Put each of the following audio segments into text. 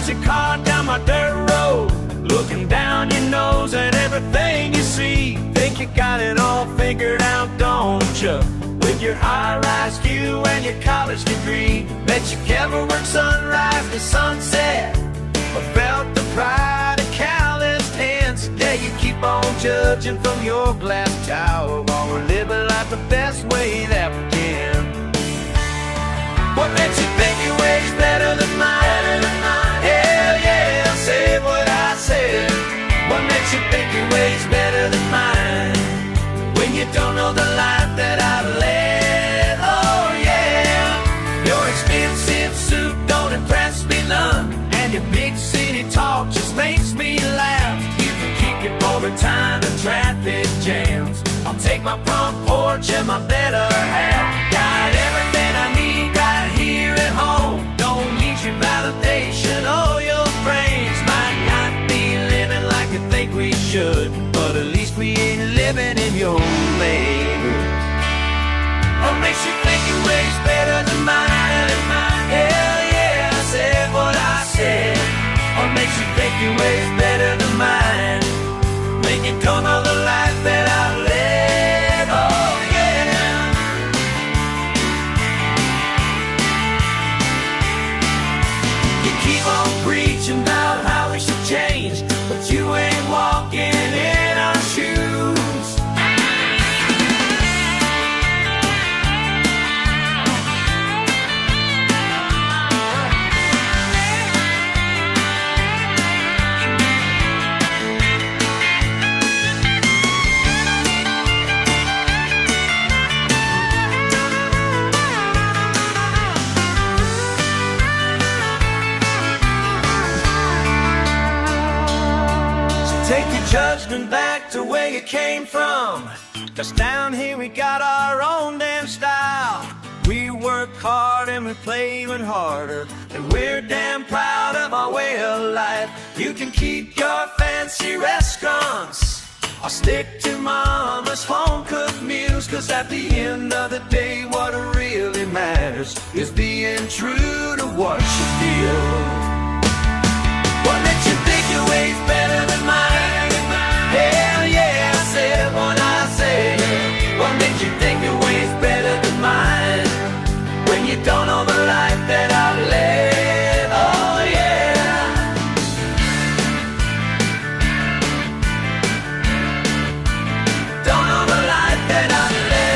as you car down my dirt road, looking down your nose at everything you see. Think you got it all figured out, don't you? With your high-rise view and your college degree. Bet you never worked sunrise to sunset, or felt the pride of calloused hands. Yeah, you keep on judging from your glass tower, while we're living life the best way that we can. What makes you think your way's better than mine? Hell yeah, say what I said. What makes you think your way's better than mine, when you don't know the life that I've led? Oh yeah, your expensive suit don't impress me none, and your big city talk just makes me laugh. You can keep your overtime and traffic jams. I'll take my front porch and my better half. Got everything I need right here at home. Don't need your validation or your praise. Might not be living like you think we should, but at least we ain't living in your neighborhood. What makes you think your way's better than mine? Hell yeah, I said what I said. What makes you think your way's better than mine, when you don't know the life that I've led? Oh yeah. You keep on preaching about how we should change, but you ain't walking in our shoes. Take your judgment back to where you came from, 'cause down here we got our own damn style. We work hard and we play even harder, and we're damn proud of our way of life. You can keep your fancy restaurants, I'll stick to mama's home-cooked meals, 'cause at the end of the day what really matters is being true to what you feel. What makes you think your way's better than mine? Hell yeah, I said what I said. What makes you think your way's better than mine, when you don't know the life that I've led? Oh yeah. Don't know the life that I've led.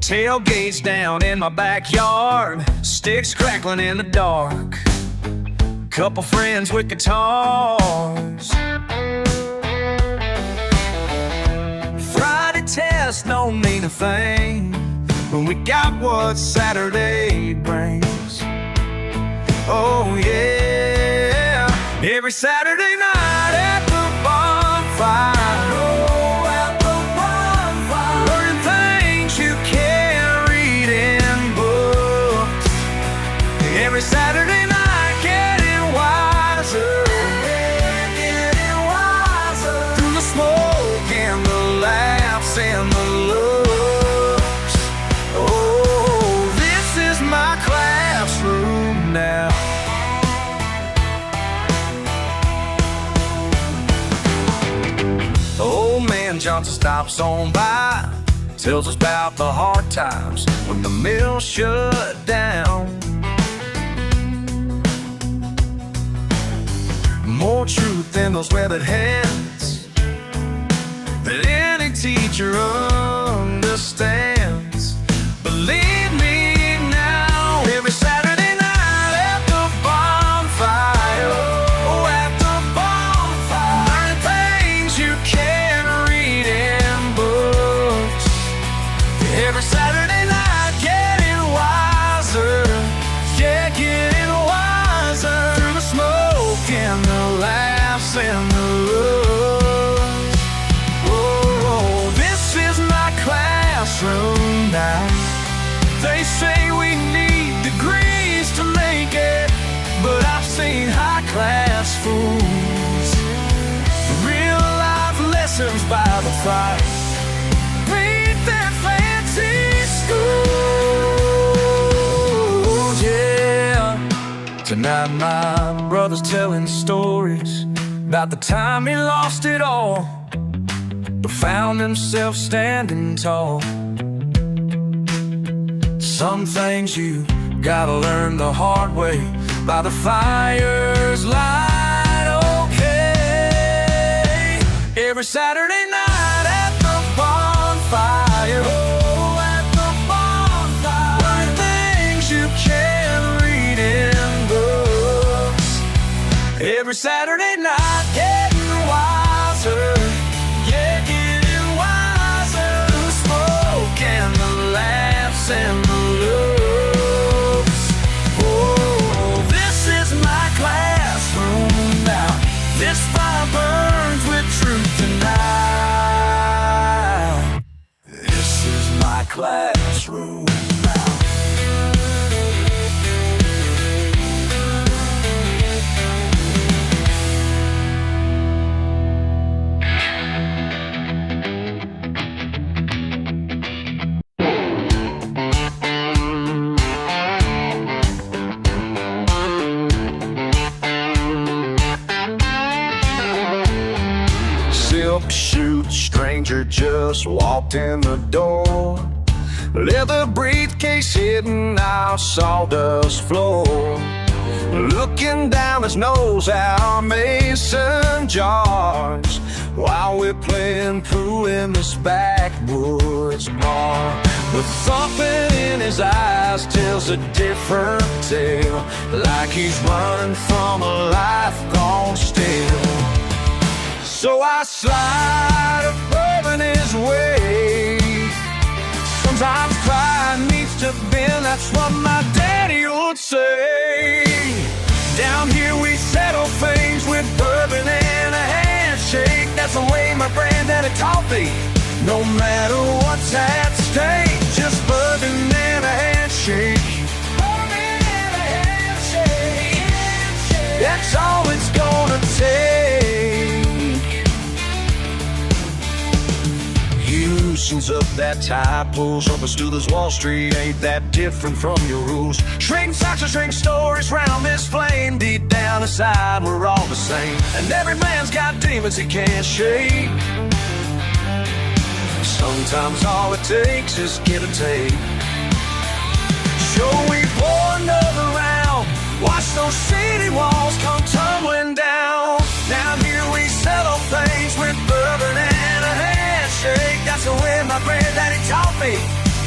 Tailgates down in my backyard, sticks crackling in the dark, couple friends with guitars. Friday test don't mean a thing when we got what Saturday brings. Oh yeah, every Saturday night at the bonfire. Every Saturday night, getting wiser, through the smoke and the laughs and the looks. Oh, this is my classroom now. The old man Johnson stops on by, tells us about the hard times when the mill shut down. More truth in those weathered hands than any teacher understands. Believe me now, every Saturday night at the bonfire. Oh, at the bonfire, learning things you can't read in books. Every Saturday night, getting wiser, yeah, getting wiser, through the smoke and the laughs and the looks. Oh, by the fire. Ain't that fancy schools, yeah. Tonight my brother's telling stories about the time he lost it all, but found himself standing tall. Some things you gotta learn the hard way, by the fire's light, okay. Every Saturday night at the bonfire, oh, at the bonfire, learn things you can't read in books. Every Saturday night, getting wiser, yeah, getting wiser. The smoke and the laughs and the looks. Oh, this is my classroom now. This fire burns with truth tonight. This is my classroom now. Silk suit stranger just walked in the door, leather briefcase hitting our sawdust floor. Looking down his nose at our mason jars, while we're playing pool in this backwoods bar. The thumping in his eyes tells a different tale, like he's running from a life gone still. So I slide a bourbon his way. Sometimes pride needs to bend, that's what my daddy would say. Down here we settle things with bourbon and a handshake. That's the way my granddaddy taught me. No matter what's at stake, just bourbon and a handshake. Bourbon and a handshake. That's all it's gonna take. He loosens up that tie, pulls up us to this Wall Street. Ain't that different from your rules? Trading socks or trading stories round this flame. Deep down inside we're all the same, and every man's got demons he can't shake. Sometimes all it takes is give or take. So we pour another round, watch those city walls come tumbling down. Down here we settle things with bourbon and a handshake. That's the way my granddaddy taught me.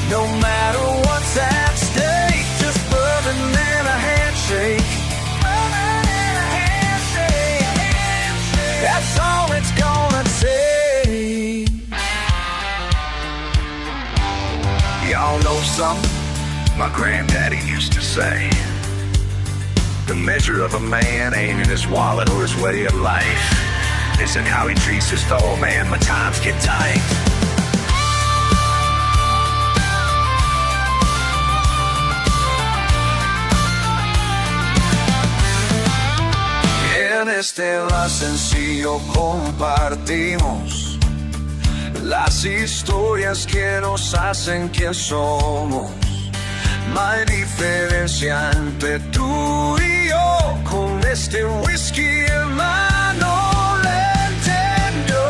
No matter what's at stake, just bourbon and a handshake. Bourbon and a handshake. That's all it's gonna take. Y'all know something my granddaddy used to say? The measure of a man ain't in his wallet or his way of life. It's in how he treats his fellow man when times get tight. En este la sencillo compartimos las historias que nos hacen quien somos. No hay diferencia entre tú y yo, con este whisky en mano le entiendo.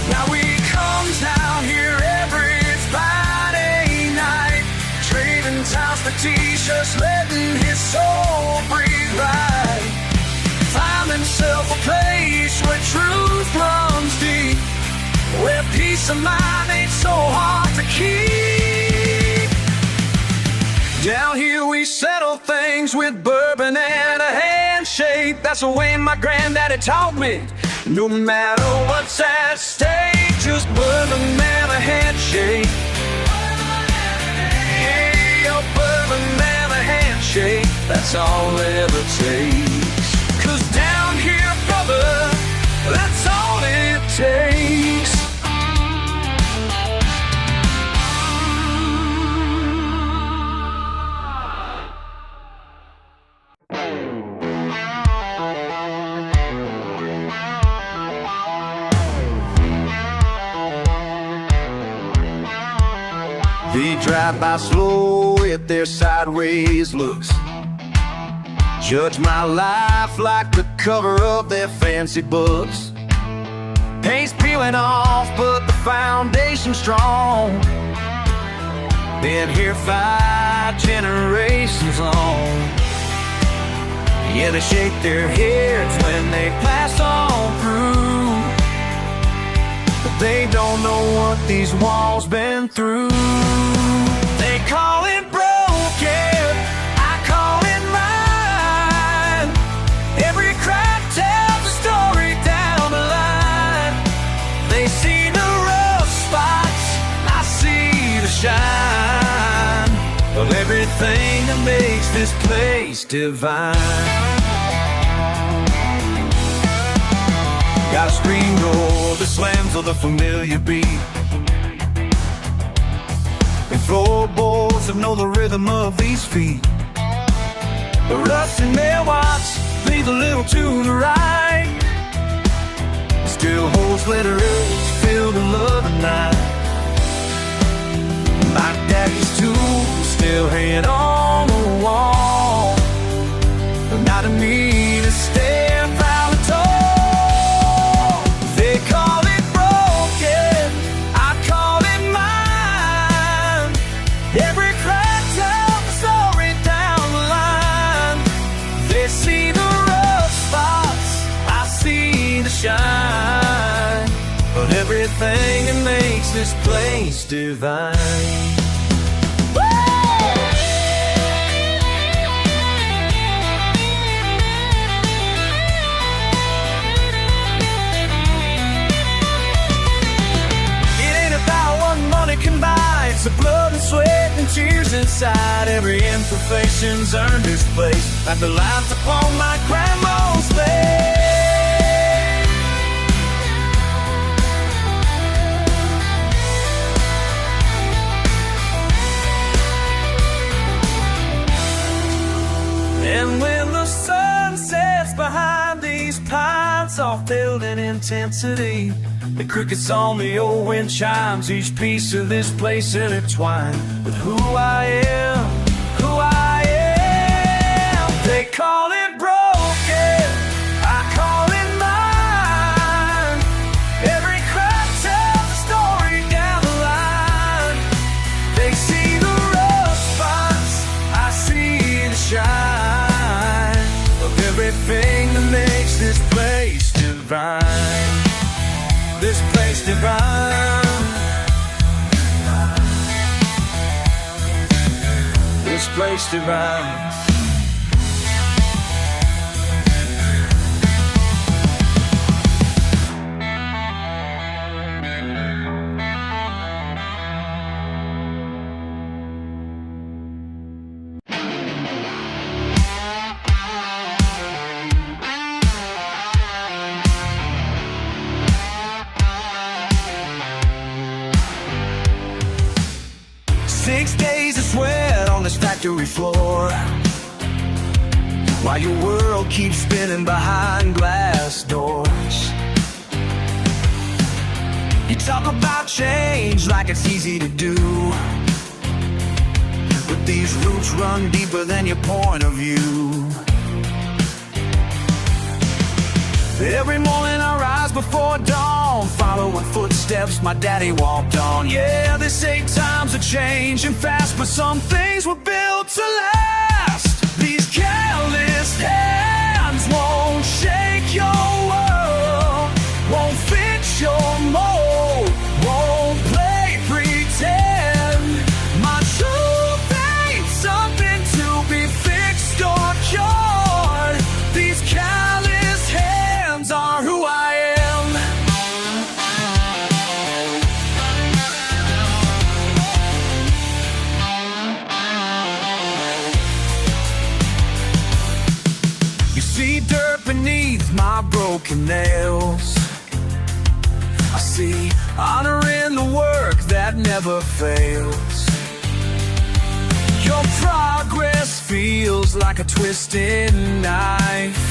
Now we come down here every Friday night, trading towels for t-shirts, letting his soul breathe right. Find himself a place where truth runs deep, where peace of mind ain't so hard to keep. Down here we settle things with bourbon and a handshake. That's the way my granddaddy taught me. No matter what's at stake, just bourbon and a handshake. Hey, a bourbon and a handshake. That's all it ever takes. 'Cause down here, brother, that's all it takes. They drive by slow with their sideways looks, judge my life like the cover of their fancy books. Paint's peeling off, but the foundation's strong. Been here 5 generations long. Yeah, they shake their heads when they pass on through, but they don't know what these walls been through. They call it broken, I call it mine. Every crack tells a story down the line. They see the rough spots, I see the shine of everything that makes this place divine. Got a screen door that slams on the familiar beat, and floorboards that know the rhythm of these feet. The rusty mailbox leaves a little to the right, still holds letters filled with love and night. My daddy's tools still hanging on the wall, not to me to stand proud and tall. They call it broken, I call it mine. Every crack tells a story down the line. They see the rough spots, I see the shine, but everything that makes this place divine. It's the blood and sweat and tears inside. Every imperfection's earned its place, like the lines upon my grandma's face. And when the sun sets behind these pines, soft building intensity, the crickets on the old wind chimes, each piece of this place intertwined with who I am, who I am. They call it broken, I call it mine. Every crack tells a story down the line. They see the rough spots, I see the shine of everything that makes this place divine. This place divine. This place divine. Factory floor, while your world keeps spinning behind glass doors. You talk about change like it's easy to do, but these roots run deeper than your point of view. Every morning I rise before dawn, following footsteps my daddy walked on. Yeah, they say times are changing fast, but some things were built to last. These calloused hands won't shake your world, won't fit your mold, won't play pretend. My truth ain't something to be fixed or cured. These calloused hands are who I am. You see dirt beneath my broken nails. I see honor in the work that never fails. Your progress feels like a twisted knife,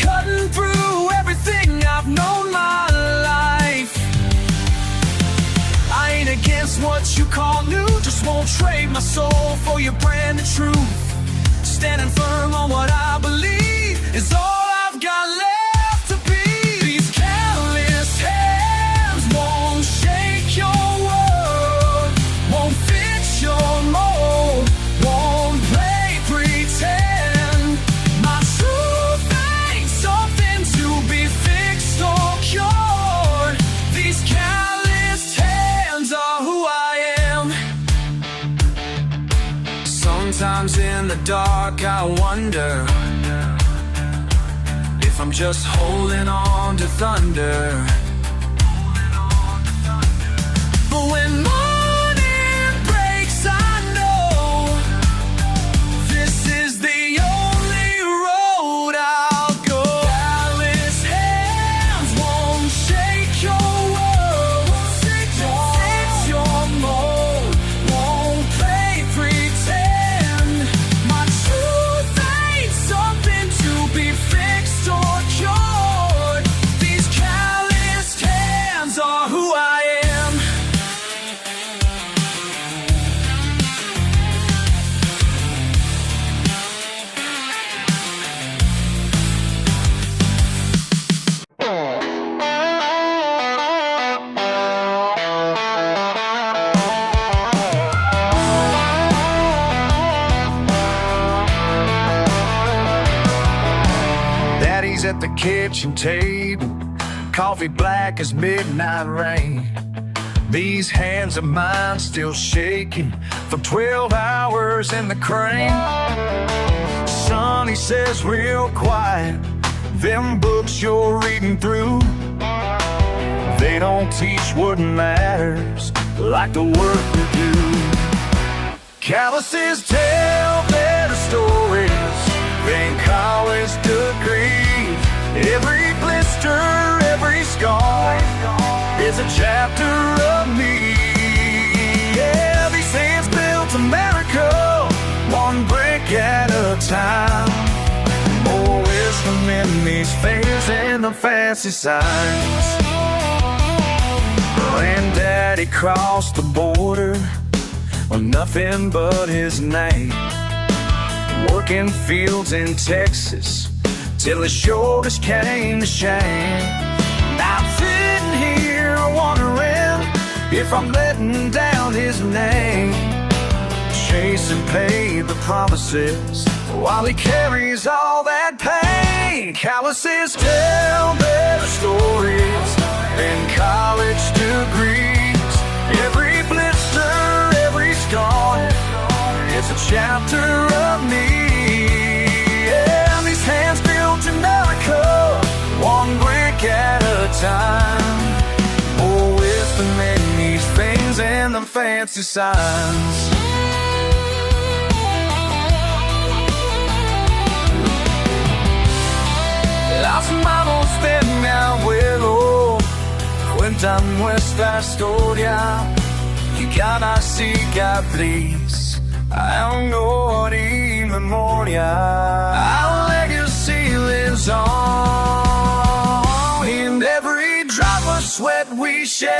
cutting through everything I've known my life. I ain't against what you call trade my soul for your branded truth. Standing firm on what I believe is all I've got left to be. These callous hands won't shake your world, won't fix your mold, won't play pretend. My truth ain't something to be fixed or cured. These calloused hands are who I am. Sometimes in the dark I wonder if I'm just holding on to thunder. But when morning breaks, I know this is the only road I'll go. Callous hands won't shake your world, won't fix your mold, won't play pretend. My truth ain't something to be fixed or cured. These calloused hands are who I am. Daddy's at the kitchen table, coffee black as midnight rain. These hands of mine still shaking from 12 hours in the crane. Son, he says real quiet, them books you're reading through, they don't teach what matters like the work we do. Calluses tell better stories than college degrees. Every blister, every scar is a chapter of me. Yeah, these hands built America, one brick at a time. More wisdom in these fingers and the fancy signs. Granddaddy crossed the border with nothing but his name, working fields in Texas till his shoulders came to shame. I'm sitting here wondering if I'm letting down his name, chasing paid the promises while he carries all that pain. Calluses tell better stories than college degrees. Every blister, every scar is a chapter of me. Yeah, these hands built America, one brick at a time. More wisdom in these things and the fancy signs. Las manos de mi abuelo cuentan nuestra historia y cada cicatriz aún memoria. Our legacy lives on in every drop of sweat we shed.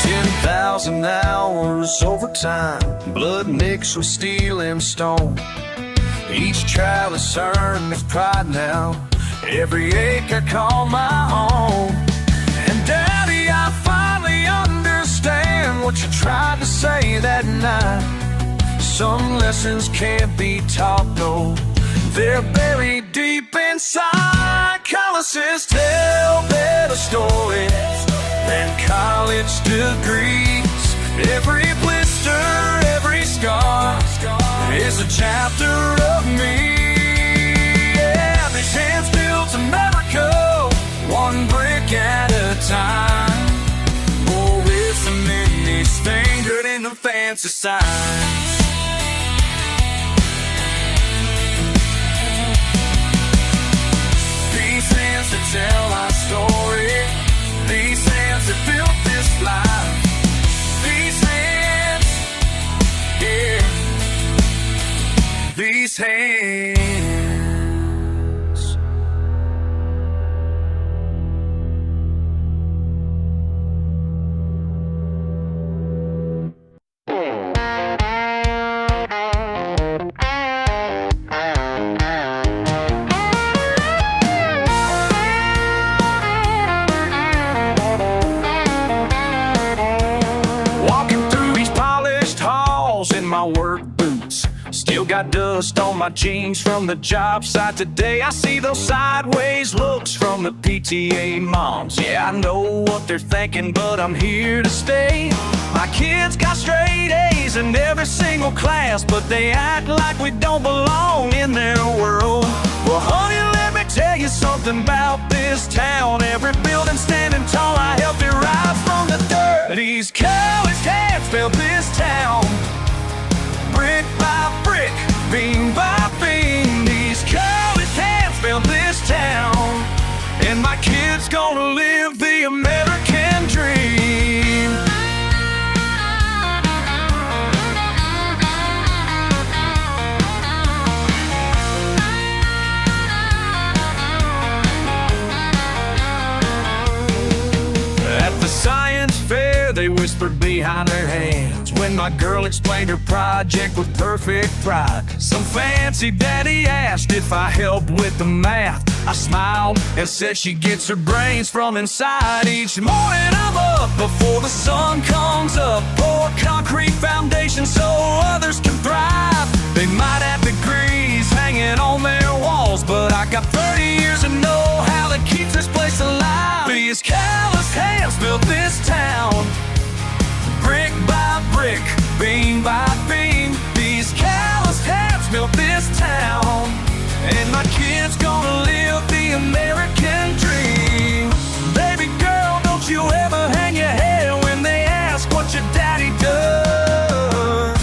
10,000 hours overtime, blood mixed with steel and stone. Each chalice earned its pride now, every acre called my home. And Daddy, I finally understand what you tried to say that night. Some lessons can't be taught, no, they're buried deep inside. Calluses tell better stories than college degrees. Every blister, every scar is a chapter of me. Yeah, these hands built America, one brick at a time. More wisdom in these fingers and the fancy signs. These hands that tell our story, these hands that built this life. These hands, yeah. hands. Walking through these polished halls in my work boots, still got dust on my jeans from the job site today. I see those sideways looks from the PTA moms. Yeah, I know what they're thinking, but I'm here to stay. My kids got straight A's in every single class, but they act like we don't belong in their world. Well, honey, let me tell you something about this town. Every building standing tall, I helped it rise from the dirt. These calloused hands built this town, brick by brick, beam by beam. These calloused hands built this town, and my kids gonna live the American dream. At the science fair, they whispered behind their hands when my girl explained her project with perfect pride. Some fancy daddy asked if I helped with the math. I smiled and said she gets her brains from inside. Each morning I'm up before the sun comes up, pour concrete foundation so others can thrive. They might have degrees hanging on their walls, but I got 30 years of know-how that keeps this place alive. These callous hands built this town, brick by brick, beam by beam. These calloused hands built this town, and my kids gonna live the American dream. Baby girl, don't you ever hang your head when they ask what your daddy does.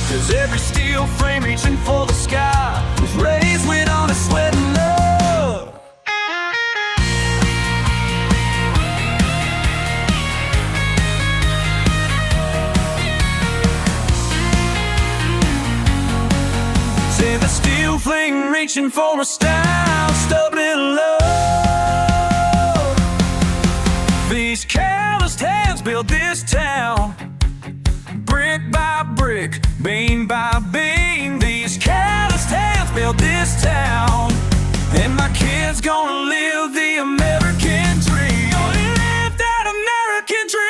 'Cause every steel frame reaching for the sky was raised with honest sweat and love. The steel flame reaching for a style, stubborn in love. These calloused hands built this town, brick by brick, beam by beam. These calloused hands built this town, and my kids gonna live the American dream. Gonna live that American dream.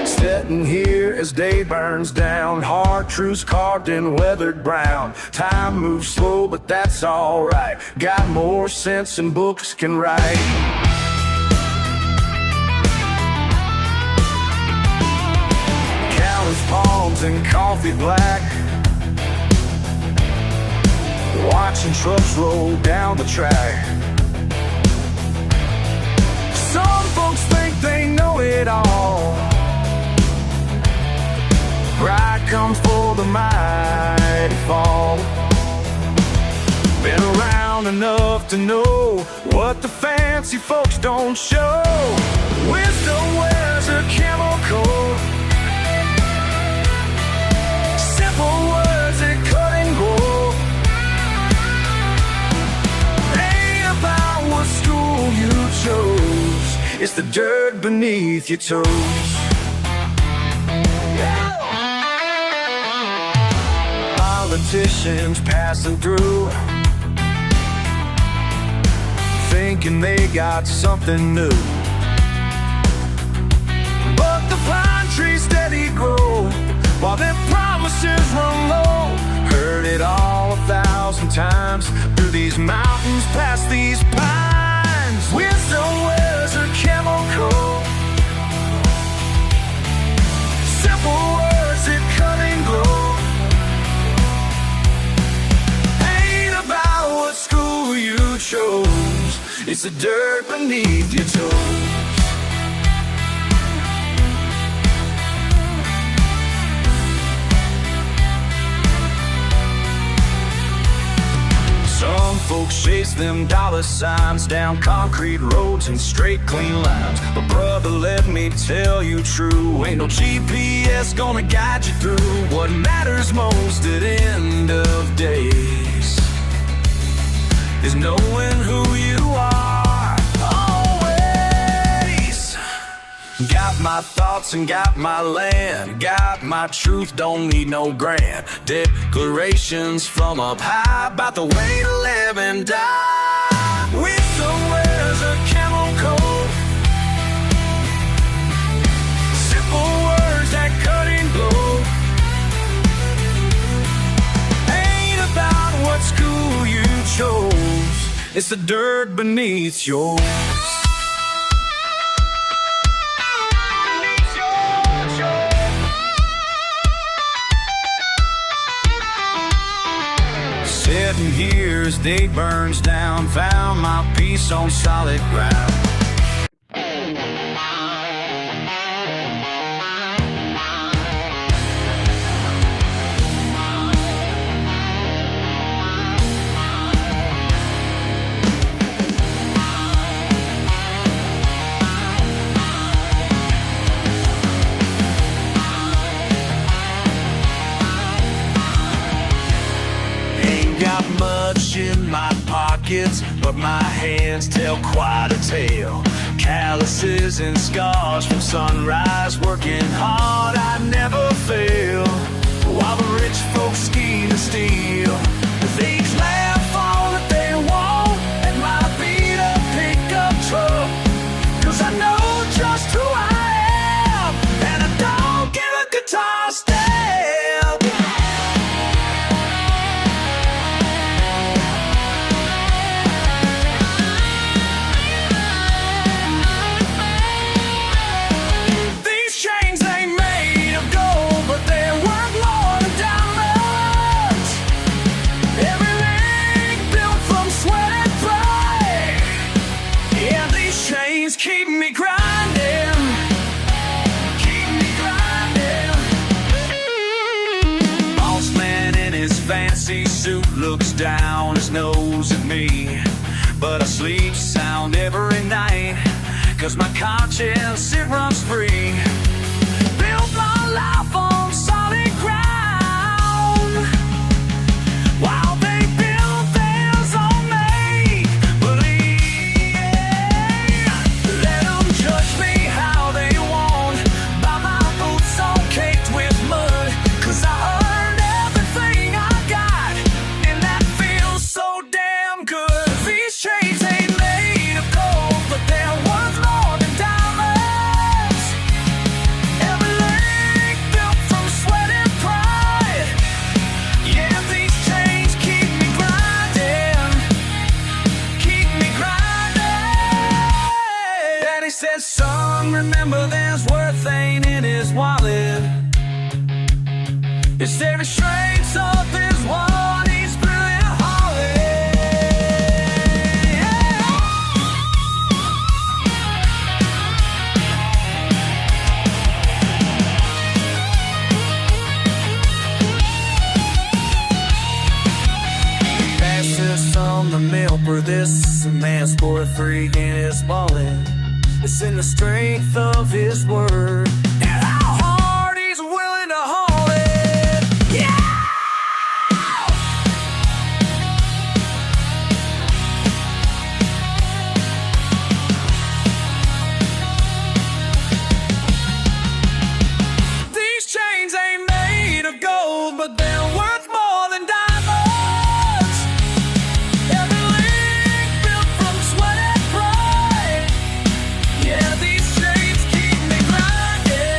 Sitting here as day burns down, hard truths carved in weathered brown. Time moves slow, but that's alright. Got more sense than books can write. Countless palms and coffee black, watching trucks roll down the track. Some folks think they know it all. Pride comes for the mighty fall. Been around enough to know what the fancy folks don't show. Wisdom wears a camel coat, simple words that cut and go. Ain't about what school you chose, it's the dirt beneath your toes. Politicians passing through, thinking they got something new, but the pine trees steady grow while their promises run low. Heard it all 1,000 times through these mountains, past these pines. Wisdom It's the dirt beneath your toes. Some folks chase them dollar signs down concrete roads and straight clean lines. But brother, let me tell you true, ain't no GPS gonna guide you through what matters most at end of days is knowing who you are always. Got my thoughts and got my land, got my truth, don't need no grand declarations from up high about the way to live and die. Wisdom wears a camel coat, simple words that cut and blow. Ain't about what school you chose, it's the dirt beneath yours. Sitting here as day burns down, found my peace on solid ground. Got much in my pockets, but my hands tell quite a tale. Calluses and scars from sunrise, working hard, I never fail. While the rich folks scheme to steal, they laugh all that they want at my beat-up pickup truck. 'Cause I know just who I am, and I don't give a guitar step. Keep me grinding, keep me grinding. Boss man in his fancy suit looks down his nose at me, but I sleep sound every night, 'cause my conscience, it runs free. Built my life on solid ground, while they build theirs on me. Says, son, remember there's worth ain't in his wallet. It's every strength of his one he's really hauling. Pass this on the milk, or this man's for free in his wallet. It's in the strength of his word, and how hard he's willing to haul it. Yeah! These chains ain't made of gold, but they're worth more than diamonds. Every link built from sweat and pride. Yeah, these chains keep me grinding.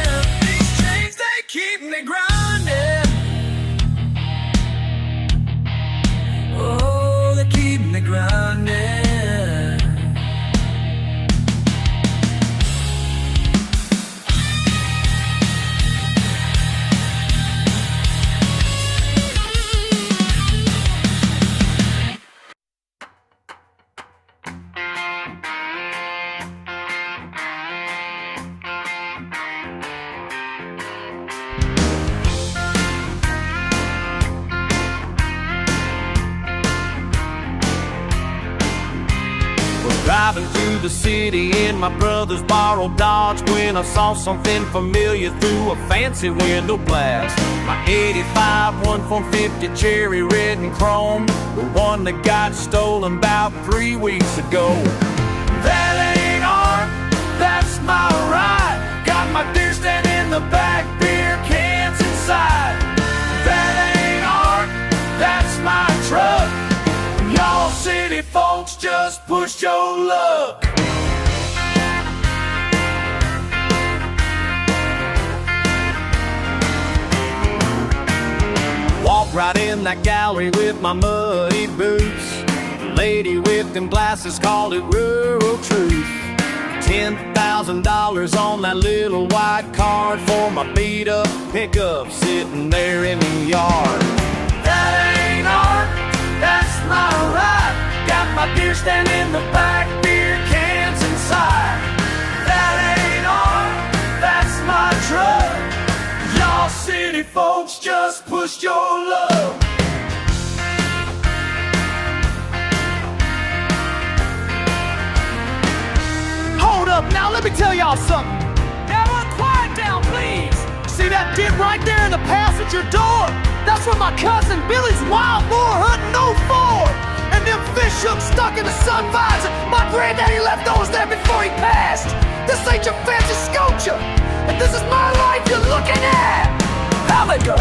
driving through the city in my brother's borrowed Dodge when I saw something familiar through a fancy window blast. My 85 1/450 cherry red and chrome, the one that got stolen about 3 weeks ago. That ain't art, that's my ride. Got my deer stand in the back, beer cans inside. That ain't art, that's my truck. Y'all city folks just push your luck. Walk right in that gallery with my muddy boots. The lady with them glasses called it rural truth. $10,000 on that little white card for my beat up pickup sitting there in the yard. That ain't art, that's my ride. Got my deer stand in the back, beer cans inside. That ain't art, that's my truck. Y'all city folks just pushed your luck. Hold up, now let me tell y'all something. Everyone quiet down, please. See that dip right there in the passenger door? That's where my cousin Billy's wild boar hunting 04. And them fish hooks stuck in the sun visor. My granddaddy left those there before he passed. This ain't your fancy sculpture, and this is my life you're looking at. How they go?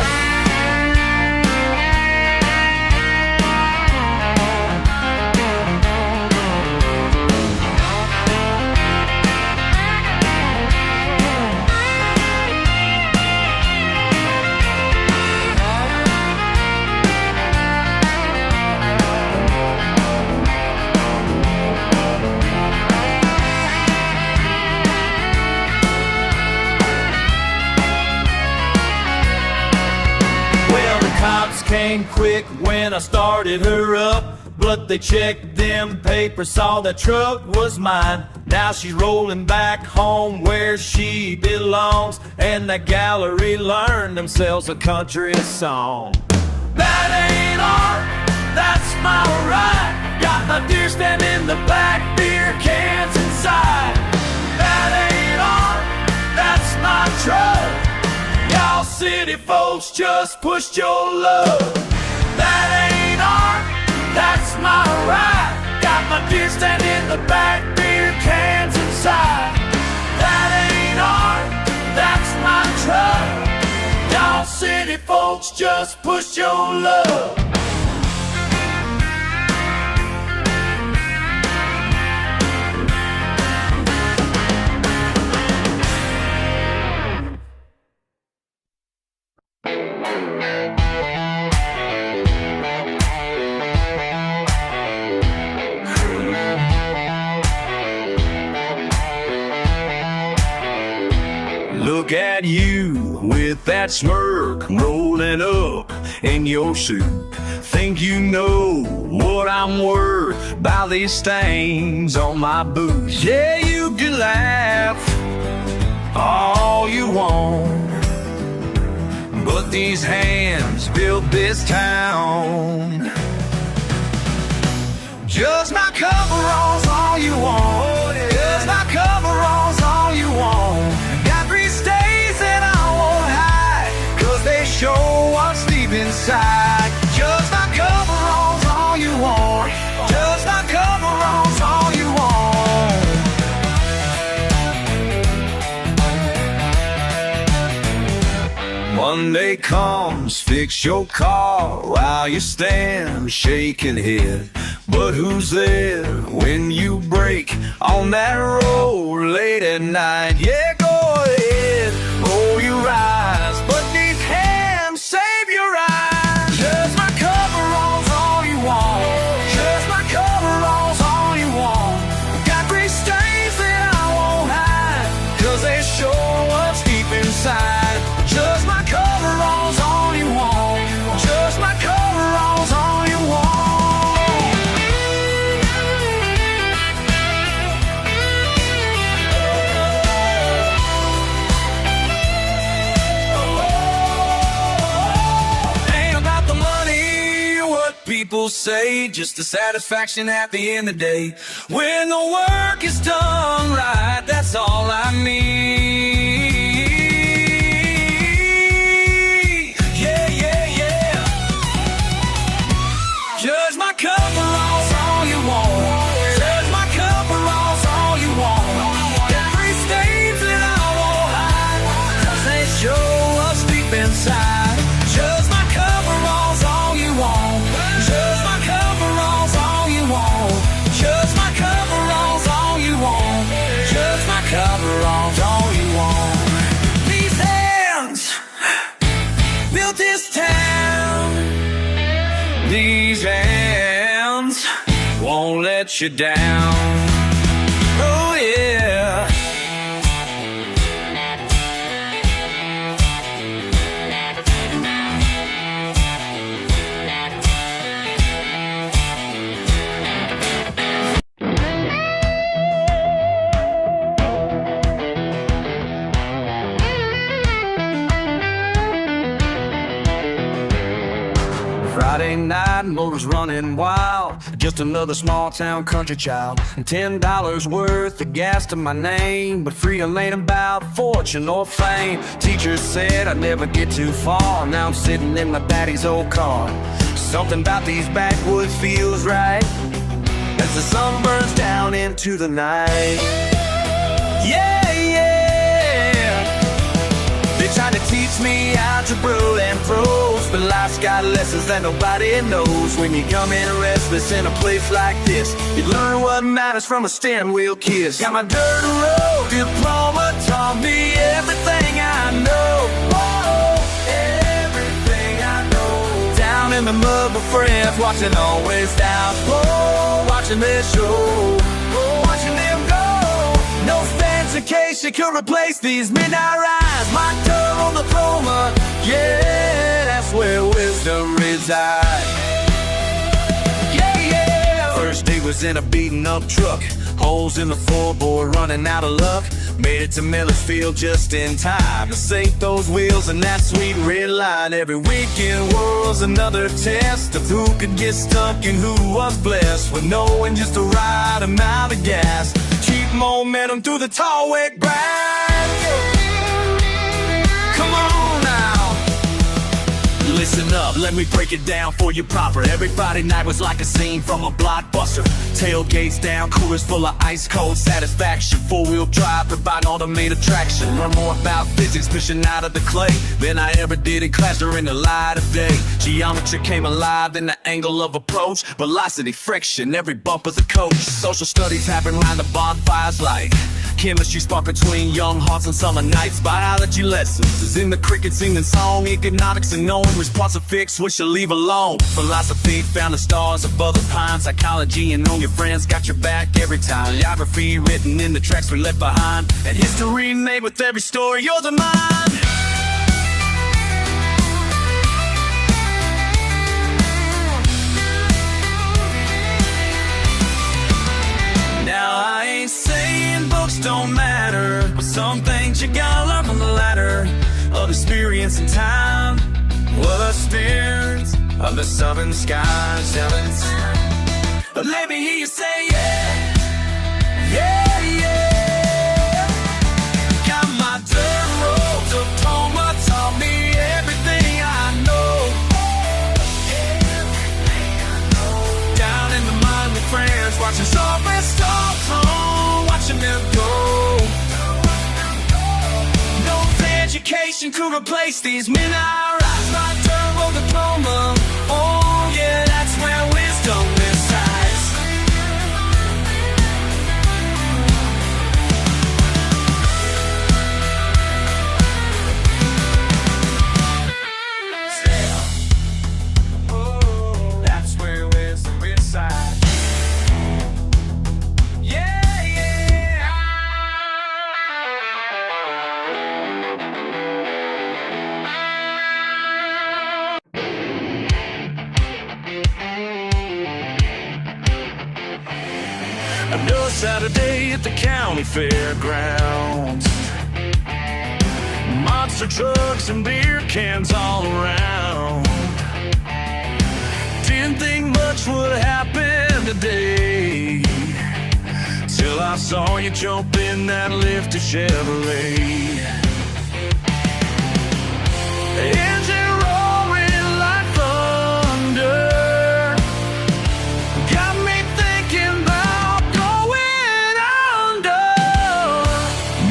Cops came quick when I started her up, but they checked them papers, saw that truck was mine. Now she's rolling back home where she belongs, and that gallery learned themselves a country song. That ain't art, that's my ride. Got my deer stand in the back, beer cans inside. That ain't art, that's my truck. Y'all city folks just pushed your luck. That ain't art, that's my ride. Got my deer stand in the back, beer cans inside. That ain't art, that's my truck. Y'all city folks just pushed your luck. Look at you with that smirk rolling up in your suit. Think you know what I'm worth by these stains on my boots. Yeah, you can laugh all you want, but these hands built this town. Just my coveralls all you want. Just my coveralls all you want. Got 3 stays that I won't hide, 'cause they show what's deep inside. Just my coveralls all you want. Just my coveralls all you want. Monday comes, fix your car while you stand shaking head. But who's there when you break on that road late at night? Yeah, go ahead, roll your eyes, but these hands save your eyes. Just my coveralls all you want. Just my coveralls all you want. Got 3 stains that I won't hide, 'cause they show what's deep inside. Just my coveralls all you want. Just my coveralls all you want. people say, just the satisfaction at the end of the day. When the work is done right, that's all I need. Yeah, yeah, yeah. Judge my cover all you want. Judge my cover all you want. Every stage that I won't hide, 'cause they show us deep inside. Judge my cover all you want. Judge my cover all you want. Judge my cover all you want. Judge my cover all you want. These hands built this town. These hands won't let you down. Oh yeah. Friday night, motors running wild. Just another small town country child. And $10 worth of gas to my name, but freedom ain't about fortune or fame. Teachers said I'd never get too far. Now I'm sitting in my daddy's old car. Something about these backwoods feels right as the sun burns down into the night. Yeah, yeah. They tried to teach me algebra and prose, but life's got lessons that nobody knows. When you come in restless in a place like this, you learn what matters from a steering wheel kiss. Got my dirt road diploma, taught me everything I know. Oh, everything I know. Down in the mud with friends, watching always down. Oh, watching this show, oh, watching them go. No education could replace these midnight rides. My turbo diploma, yeah, that's where wisdom resides. Yeah, yeah. First day was in a beaten up truck, holes in the floorboard, running out of luck. Made it to Millersfield just in time to sink those wheels in that sweet red line. Every weekend was another test of who could get stuck and who was blessed with knowing just the right amount of gas. Keep momentum through the tall, wet grass. Come on now. Listen up, let me break it down for you proper. Every Friday night was like a scene from a blockbuster. Tailgates down, coolers full of ice cold satisfaction. Four-wheel drive, provide automated traction. Learn more about physics, pushing out of the clay than I ever did in class during the light of day. Geometry came alive in the angle of approach. Velocity, friction, every bump is a coach. Social studies happen around the bonfire's light. Chemistry spark between young hearts on summer nights. Biology lessons is in the cricket singing song. Economics and knowing which parts are fixed, which you leave alone. Philosophy found the stars above the pines. Psychology and know your friends got your back every time. Geography written in the tracks we left behind, and history made with every story yours and mine. Now I ain't saying books don't matter, but some things you gotta learn from the ladder of experience and time. Well, the spirits of the southern skies, but let me hear you say yeah, yeah, yeah. Got my dirt road diploma, taught me everything I know. Everything I know. Down in the mud with friends, watching software stars home, watching them go. No education could replace these midnight rides. My turbo diploma, oh yeah, that's where wisdom resides. Oh, that's where wisdom resides. Another Saturday at the county fairgrounds. Monster trucks and beer cans all around. Didn't think much much would happen today, till I saw you jump in that lifted Chevrolet. Engine roaring like thunder, got me thinking about going under.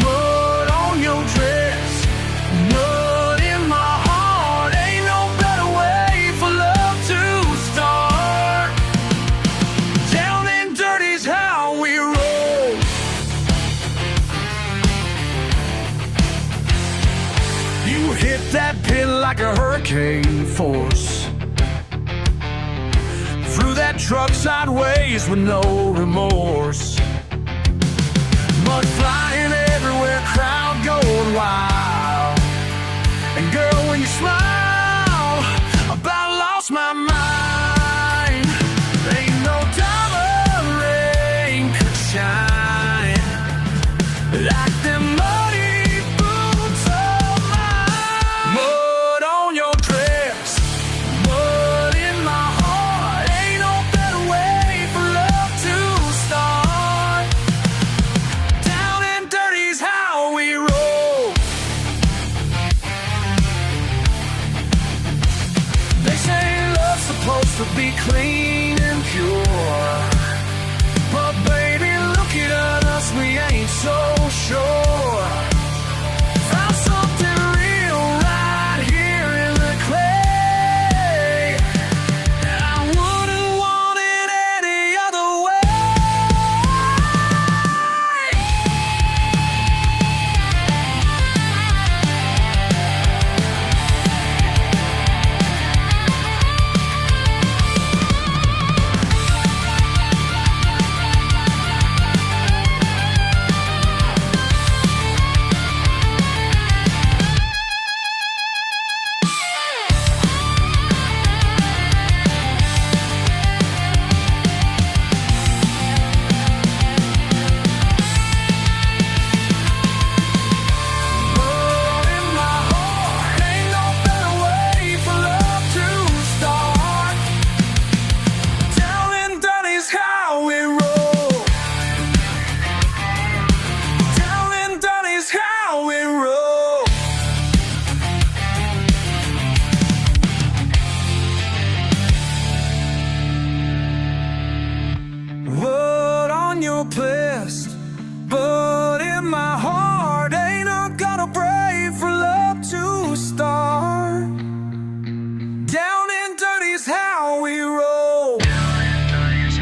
Mud on your dress, mud in my heart, ain't no better way for love to start. Down and dirty's how we roll. You hit that pit like a hurricane force, threw that truck sideways with no remorse. Mud flying everywhere, crowd going wild. And girl, when you smile, I about lost my mind. Ain't no diamond rain could shine like them muddy boots of mine. Mud on your dress, mud in my heart, ain't no better way for love to start. Down and dirty's how we roll. They say love's supposed to be clean and pure, but baby, look at us, we ain't so sure. Found something real right here in the clay, and I wouldn't want it any other way. Mud in my heart, ain't no better way for love to start. Down and dirty's how we roll. Down and dirty's how we roll. Wood on your chest, but in my heart, ain't no gonna pray for love to start. Down and dirty's how we roll. Down and dirty's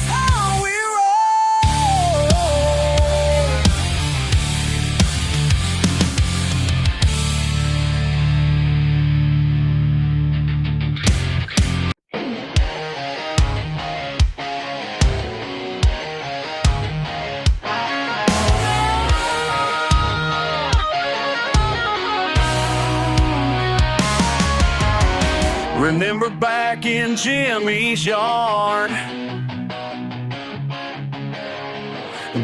how we roll. Remember back in Jimmy's yard,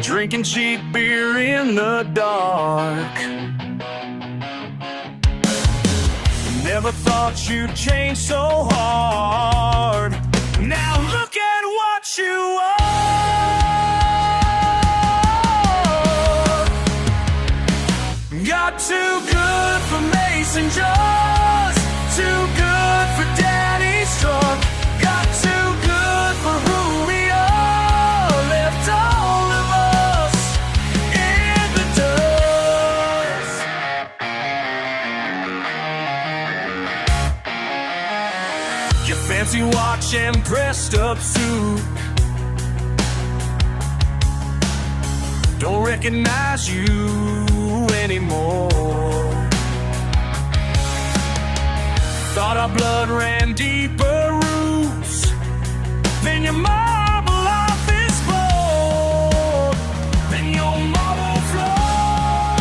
drinking cheap beer in the dark. Never thought you'd change so hard. Now look at what you are. Got too good for mason jars, too good for daddy's truck. Got too good for who we are, left all of us in the dust. Your fancy watch and pressed up suit don't recognize you anymore. Thought our blood ran deeper roots than your marble office floor, than your marble floor.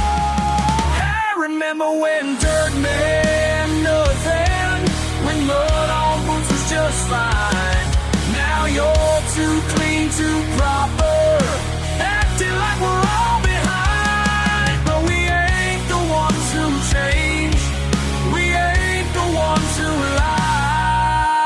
I remember when dirt meant nothing, when mud on boots was just fine. Now you're too clean, too proper, acting like we're all behind. But we ain't the ones who change, we ain't the ones who lie.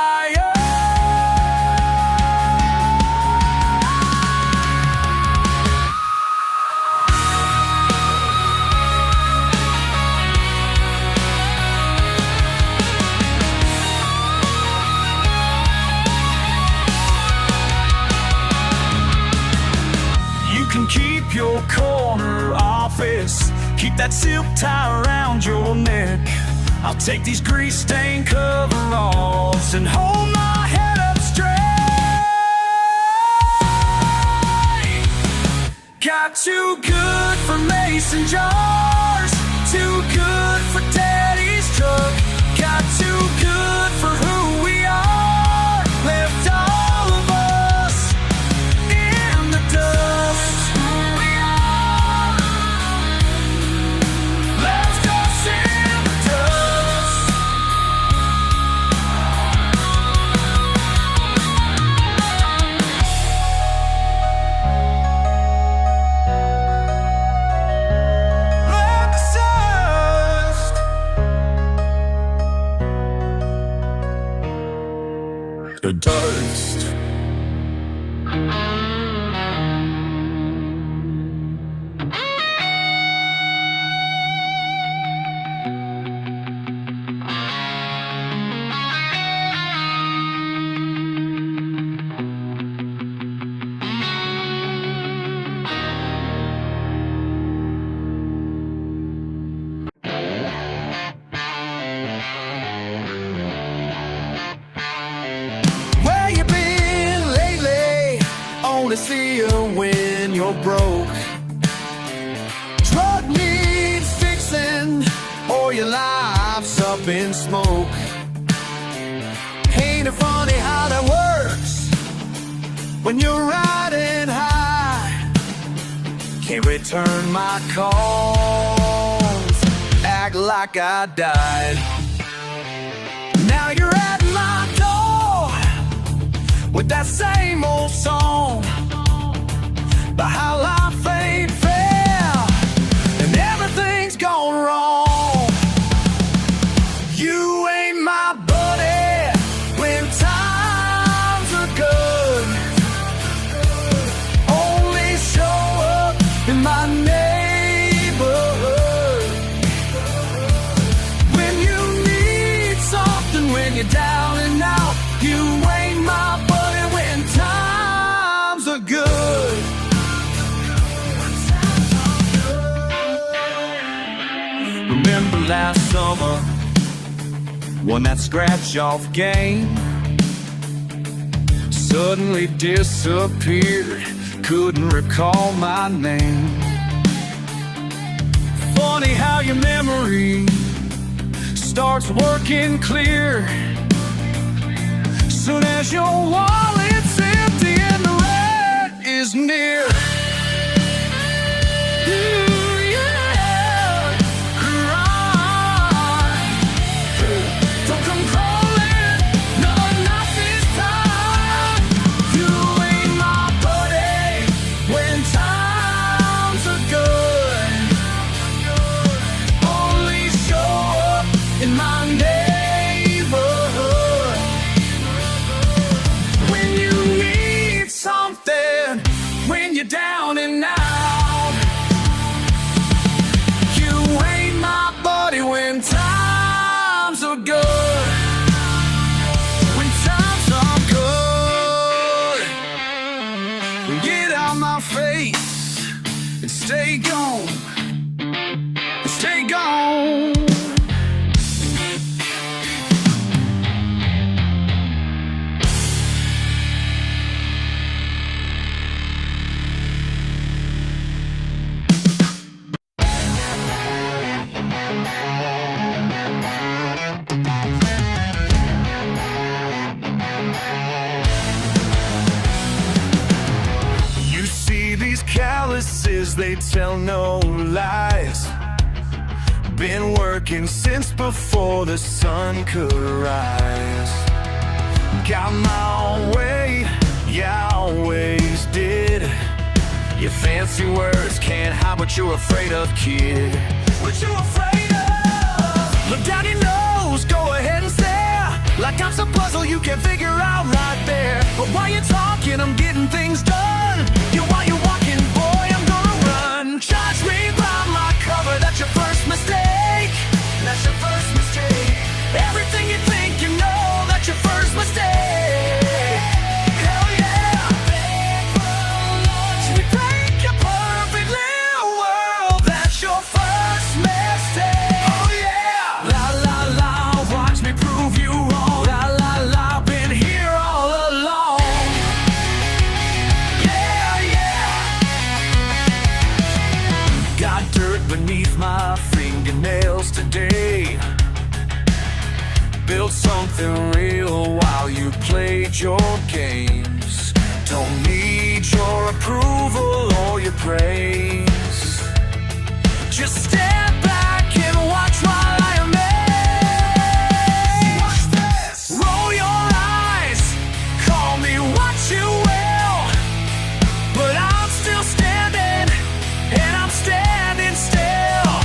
Keep that silk tie around your neck. I'll take these grease-stained coveralls and hold my head up straight. Got too good for mason jars, too good for daddy's truck. Got too good for who we are, left all of us in the dust. Left us in the dust. Left us dust. The dust. Where you been lately? Only see you when you're broke. Truck needs fixing, or your life's up in smoke. Ain't it funny how that works when you're riding high? Can't return my calls, act like I died. Now you're at my door with that same old song about how life ain't fair and everything's gone wrong. You ain't my buddy when times are good. Only show up in my neighborhood when you need something, when you're down and out. You ain't my buddy when times are good. Remember last summer, won that scratch-off game, suddenly disappeared, couldn't recall my name. Funny how your memory starts working clear soon as your wallet's empty and the rent is near. Ooh, yeah. Right. Don't come crawling, no, not this time. You ain't my buddy when times are good. Only show up in my neighborhood when you need something, when you're down and out. You ain't my buddy when times are good. When times are good. Get out my face and stay gone. Stay gone. You see these calluses, they tell no lies. Been working since before the sun could rise. Got my own way, yeah, I always did. Your fancy words can't hide what you're afraid of, kid. What you afraid of? Look down your nose, go ahead and stare, like I'm some puzzle you can't figure out right there. But while you're talking, I'm getting things done. Yeah, while you're walking, boy, I'm gonna run. Judge me by my cover, that's your first mistake. That's your first mistake. Everything you think you know, that's your first mistake. Hell yeah. You think you're perfect little world, that's your first nothing real while you played your games. Don't need your approval or your praise. Just step back and watch while I amaze. Watch this. Roll your eyes, call me what you will, but I'm still standing, and I'm standing still.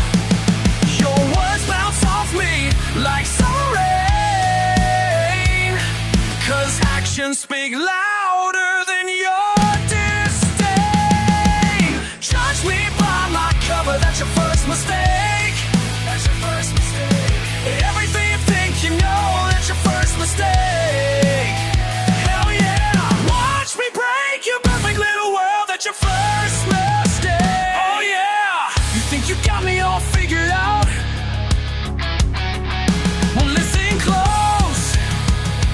Your words bounce off me like some rain, 'cause actions speak louder than your disdain. Judge me by my cover, that's your first mistake. That's your first mistake. Everything you think you know, that's your first mistake. Hell yeah. Watch me break your perfect little world, that's your first mistake. Oh yeah. You think you got me all figured out? Well, listen close,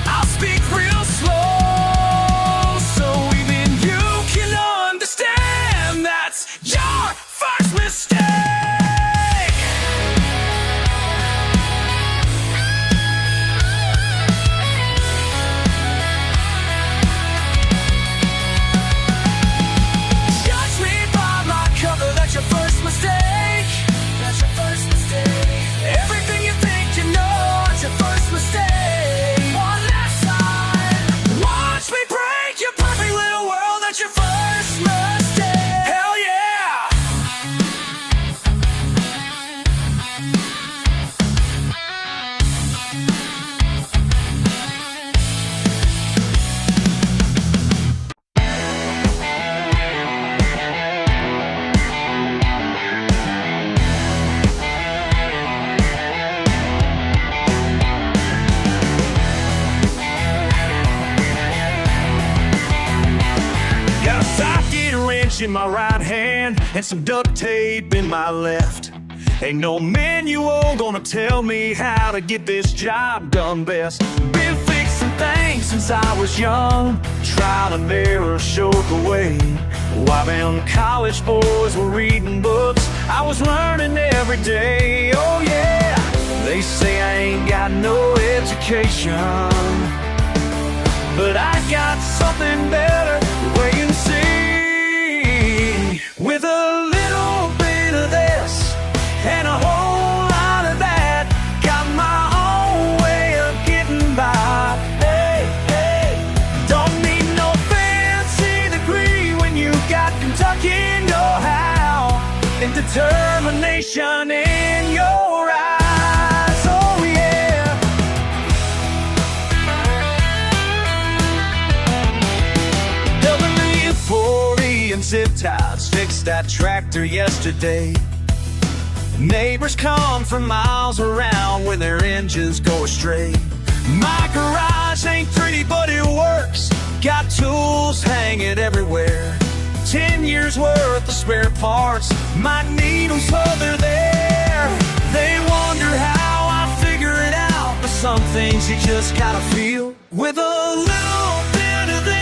I'll speak real slow, so even you can understand that's your first mistake. Judge me by my cover, that's your first mistake. That's your first mistake. Everything you think you know, that's your first mistake. One last time. Watch me break your perfect little world, that's your first mistake. Hell yeah. Got a socket wrench in my right hand and some duct tape in my left. Ain't no manual gonna tell me how to get this job done best. Been fixing things since I was young, trial and error showed the way. While them college boys were reading books, I was learning every day. Oh yeah, they say I ain't got no education, but I got something better, wait and see. With a little bit of this and a whole lot of that, got my own way of getting by. Hey, hey, don't need no fancy degree when you got Kentucky know-how and determination in your eyes. Oh yeah. W40 and zip ties fixed that tractor yesterday. Neighbors come from miles around when their engines go astray. My garage ain't pretty, but it works. Got tools hanging everywhere. 10 years worth of spare parts, might need them so they're there. They wonder how I figure it out, but some things you just gotta feel. With a little bit of this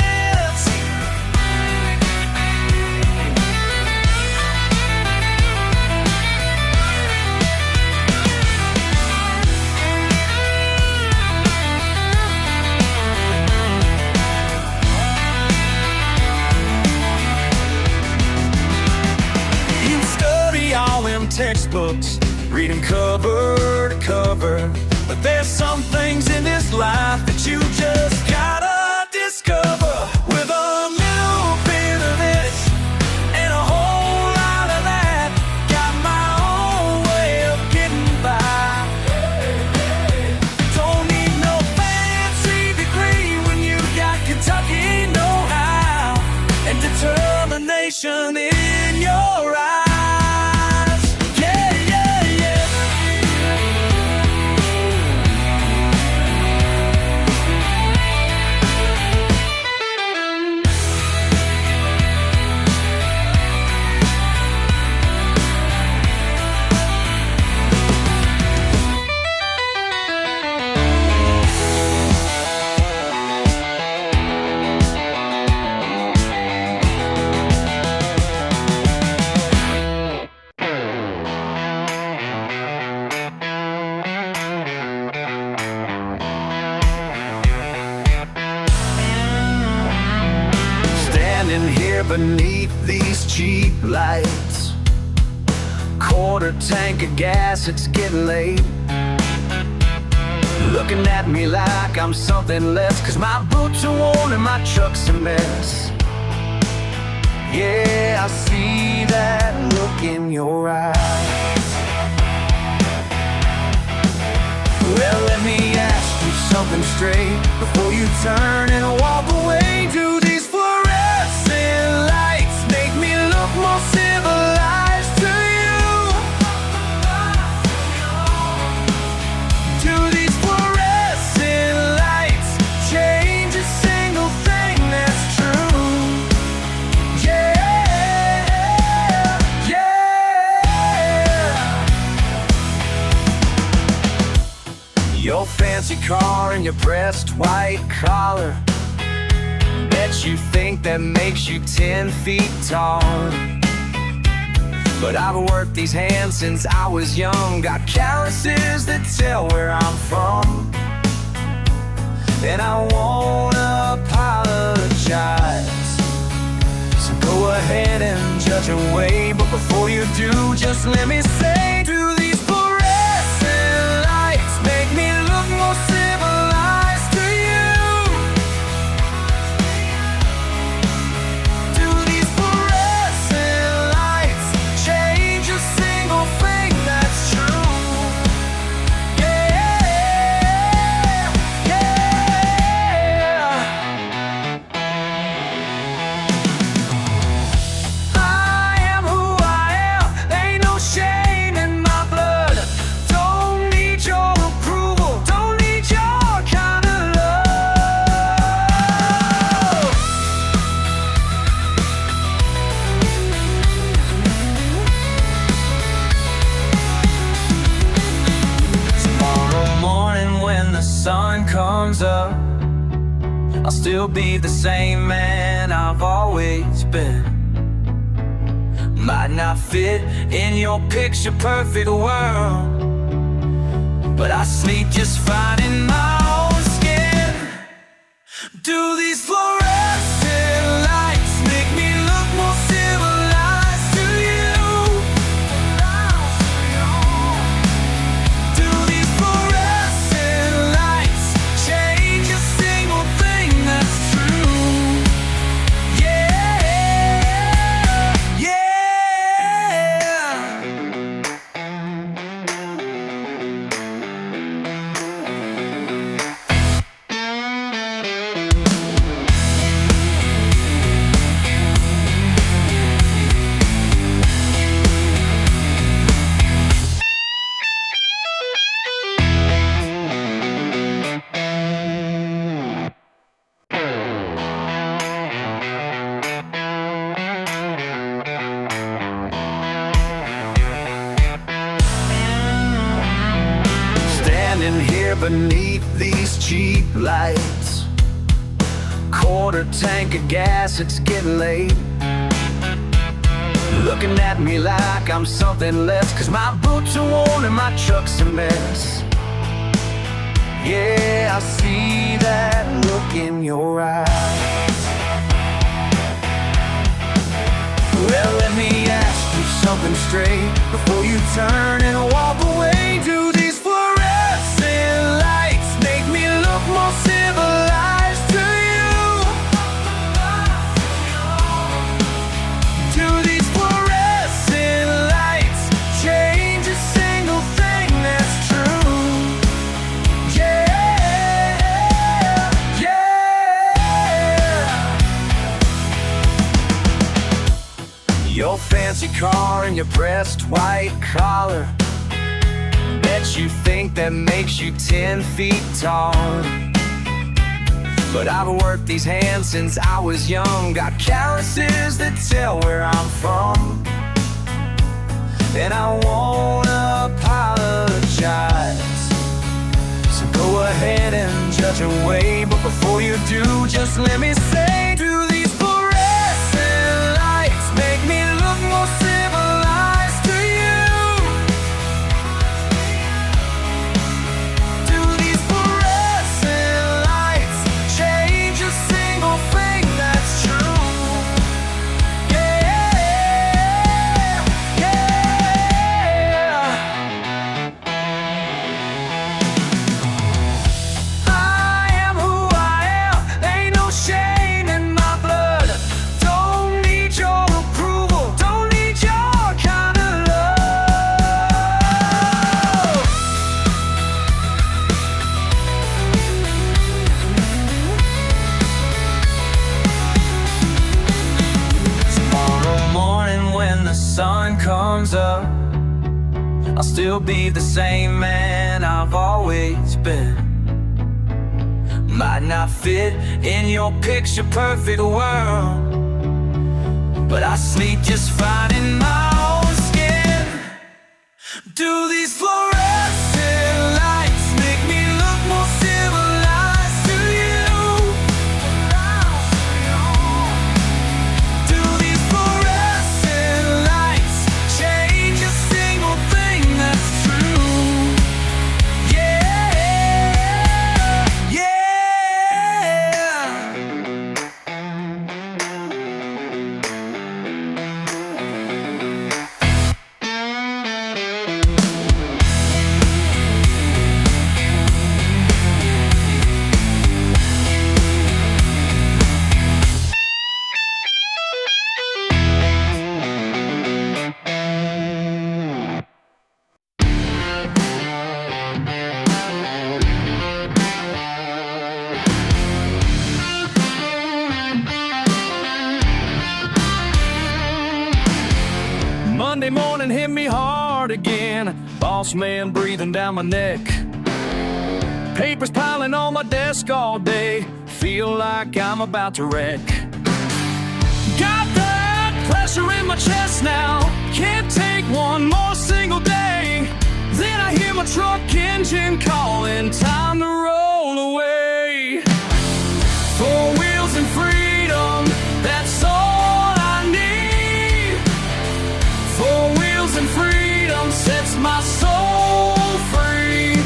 textbooks, reading cover to cover, but there's some things in this life that you just gotta discover. With a little bit of this and a whole lot of that, got my own way of getting by. Don't need no fancy degree when you got Kentucky know-how and determination in your eyes. beneath these cheap lights. Quarter tank of gas, it's getting late. Looking at me like I'm something less, 'cause my boots are worn and my truck's a mess. Yeah, I see that look in your eyes. Well, let me ask you something straight before you turn and walk away. Do these fluorescent lights make me look more civilized to you? Do these fluorescent lights change a single thing that's true? Yeah, yeah. Your fancy car and your pressed white collar, bet you think that makes you 10 feet tall. But I've worked these hands since I was young, got calluses that tell where I'm from. And I wanna apologize, so go ahead and judge away. But before you do, just let me say, do these fluorescent lights make me look more civilized to you? Do these fluorescent lights change a single thing that's true? Yeah, yeah. I am who I am, ain't no shame in my blood. Don't need your approval, don't need your kind of love. Tomorrow morning when the sun comes up, I'll still be the same man I've always been. Might not fit in your picture perfect world, but I sleep just fine in my own skin. Do these fluorescent lights make me look more civilized to you? Do these fluorescent lights change a single thing that's true? Yeah, yeah. Standing here beneath these cheap lights. Quarter tank of gas, it's getting late. Looking at me like I'm something less, 'cause my boots are worn and my truck's a mess. Yeah, I see that look in your eyes. Well, let me ask you something straight before you turn and walk away. Do these fluorescent lights make me look more civilized to you? Do these fluorescent lights change a single thing that's true? Yeah, yeah. Your fancy car and your pressed white collar, bet you think that makes you 10 feet tall. But I've worked these hands since I was young, got calluses that tell where I'm from. And I wanna apologize, so go ahead and judge away. But before you do, just let me say, do these fluorescent lights make me look more civilized to you? Do these fluorescent lights change a single thing that's true? time's up, I'll still be the same man I've always been. Might not fit in your picture-perfect world, but I sleep just fine in my own skin. Do these fluorescent lights make me look more civilized to you? Do these fluorescent lights change a single thing that's true? Yeah, yeah. Monday morning hit me hard again. Boss man breathing down my neck. Papers piling on my desk all day. Feel like I'm about to wreck. Got that pressure in my chest now. Can't take one more single day. Then I hear my truck engine calling. Time to roll away. Four wheels and freedom, that's all I need. Four wheels and freedom sets my soul free.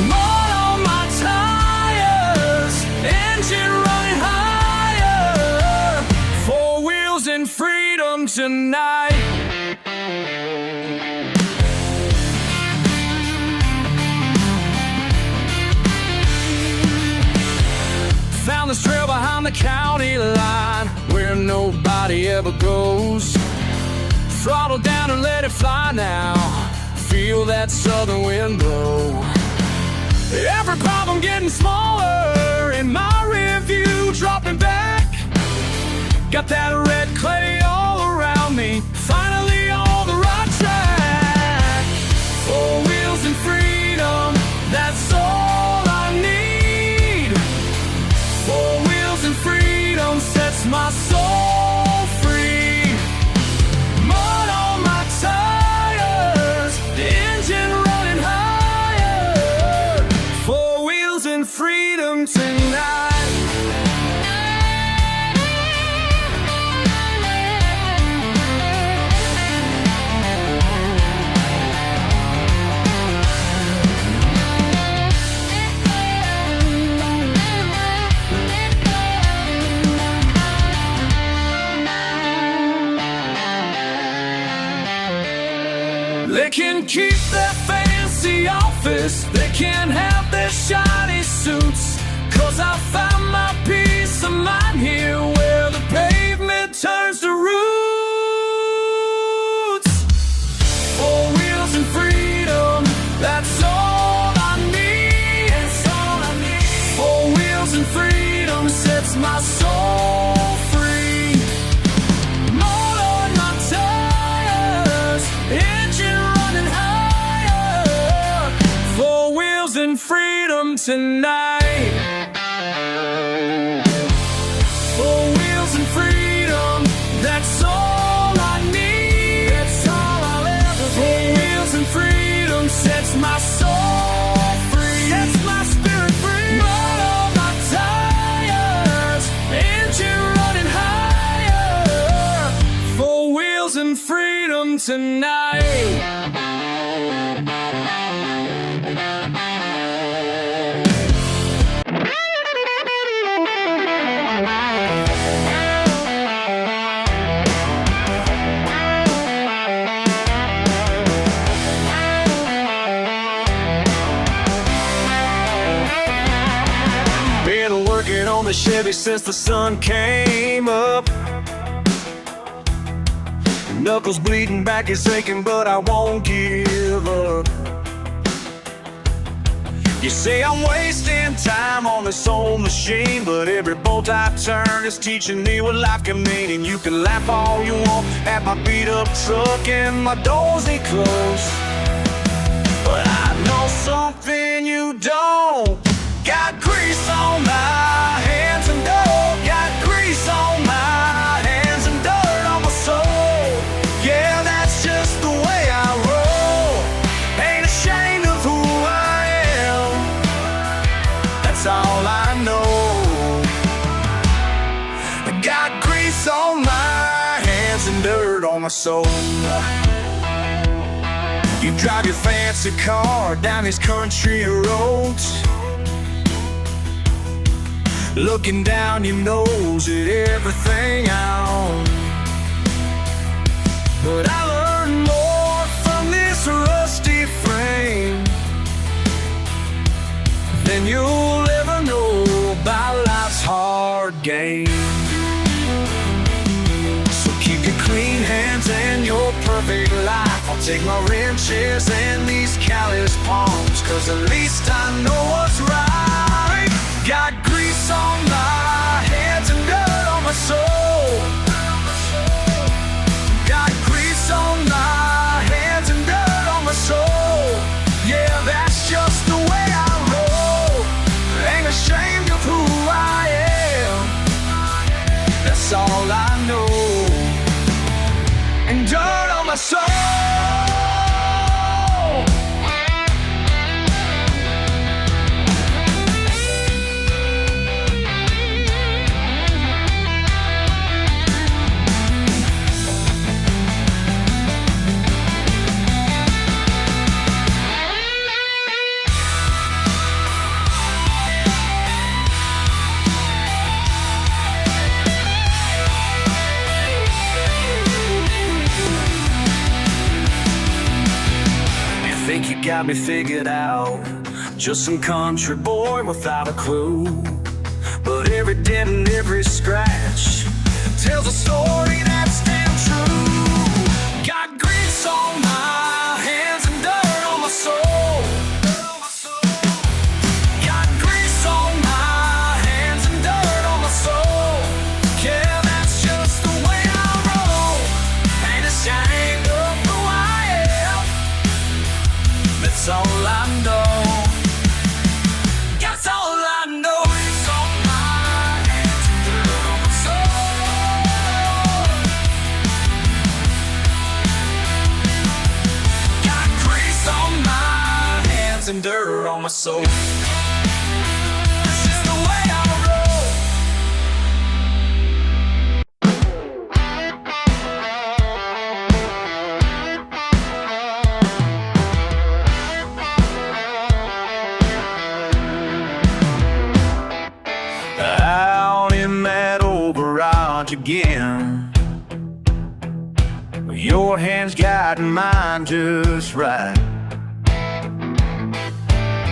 Mud on my tires, engine running higher. Four wheels and freedom tonight. Found this trail behind the county line where nobody ever goes. Throttle down and let it fly now. Feel that southern wind blow. Every problem getting smaller in my rear view, dropping back. Got that red clay all around me. Finally on the right track. Four wheels and freedom, that's all I need. Four wheels and freedom sets my soul free. Mud on my tires, the engine running higher. Four wheels and freedom tonight. They can keep their fancy office, they can have their shiny suits, 'cause I found my peace of mind here where the pavement turns to roots. Four wheels and freedom, that's all I need. That's all I need. Four wheels and freedom sets my soul free. Mud on my tires, engine running higher. Four wheels and freedom tonight. Four wheels and freedom, that's all I need. That's all I'll ever need. Four wheels and freedom sets my soul free. Sets my spirit free. Mud on my tires, engine running higher. Four wheels and freedom tonight. Been working on the Chevy since the sun came up. Knuckles bleeding, back is aching, but I won't give up. You say I'm wasting time on this old machine, but every bolt I turn is teaching me what life can mean. And you can laugh all you want at my beat-up truck and my doors ain't closed, but I know something you don't. Got grease on my hands and dirt. Got grease on my hands and dirt on my soul. Yeah, that's just the way I roll. Ain't ashamed of who I am. That's all I know. Got grease on my hands and dirt on my soul. You drive your fancy car down these country roads, looking down your nose at everything I own. But I learned more from this rusty frame than you'll ever know about life's hard game. So keep your clean hands and your perfect life. I'll take my wrenches and these callous palms, 'cause at least I know what's right. Got grease on my hands and dirt on my soul. Got grease on my hands and dirt on my soul. Yeah, that's just the way I roll. Ain't ashamed of who I am. That's all I know. And dirt on my soul. Think you got me figured out, just some country boy without a clue. But every dent and every scratch tells a story that's damn true. Got grease on my hands and dirt on my soul. Got grease on my hands and dirt on my soul. Yeah, that's just the way I roll. Ain't ashamed of who I am. That's all I know. That's all I know. It's on my hands and dirt on my soul. Got grease on my hands and dirt on my soul. This is the way I roll. Out in that old garage again, your hands guiding mine just right.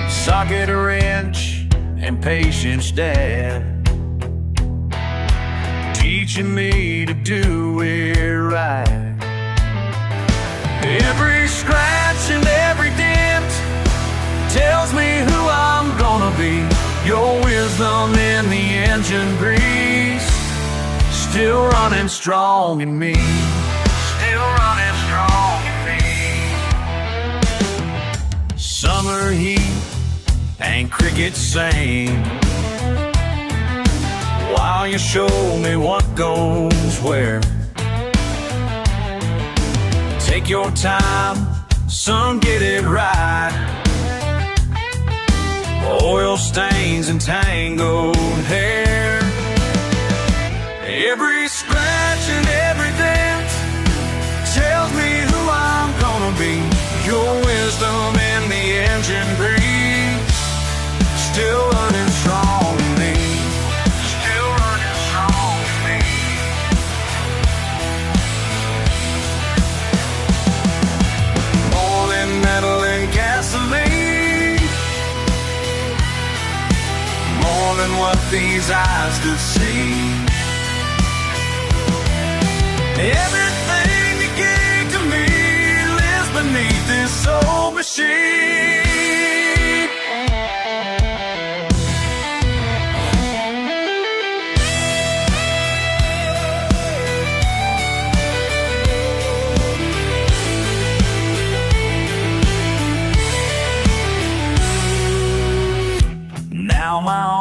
Socket, wrench, and patience, Dad, teaching me to do it right. Every scratch and every dent tells me who I'm gonna be. Your wisdom in the engine grease, still running strong in me. Still running strong in me. Summer heat and crickets sing, while you show me what goes where. Take your time, son, get it right. Oil stains and tangled hair. Every scratch and every dent tells me who I'm gonna be. Your wisdom in the engine breeze, still running strong in me. Still running strong in me. More than metal and gasoline, more than what these eyes could see. Everything you gave to me lives beneath this old machine.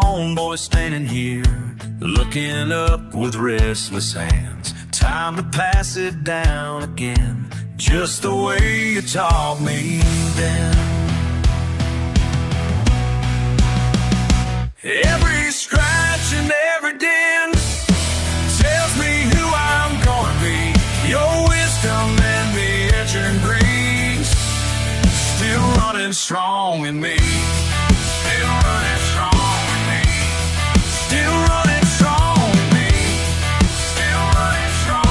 lone boy standing here, looking up with restless hands. Time to pass it down again, just the way you taught me then. Every scratch and every dent tells me who I'm gonna be. Your wisdom and the ancient breeze still running strong in me. Still running strong in me. Still running strong in me. Still running strong.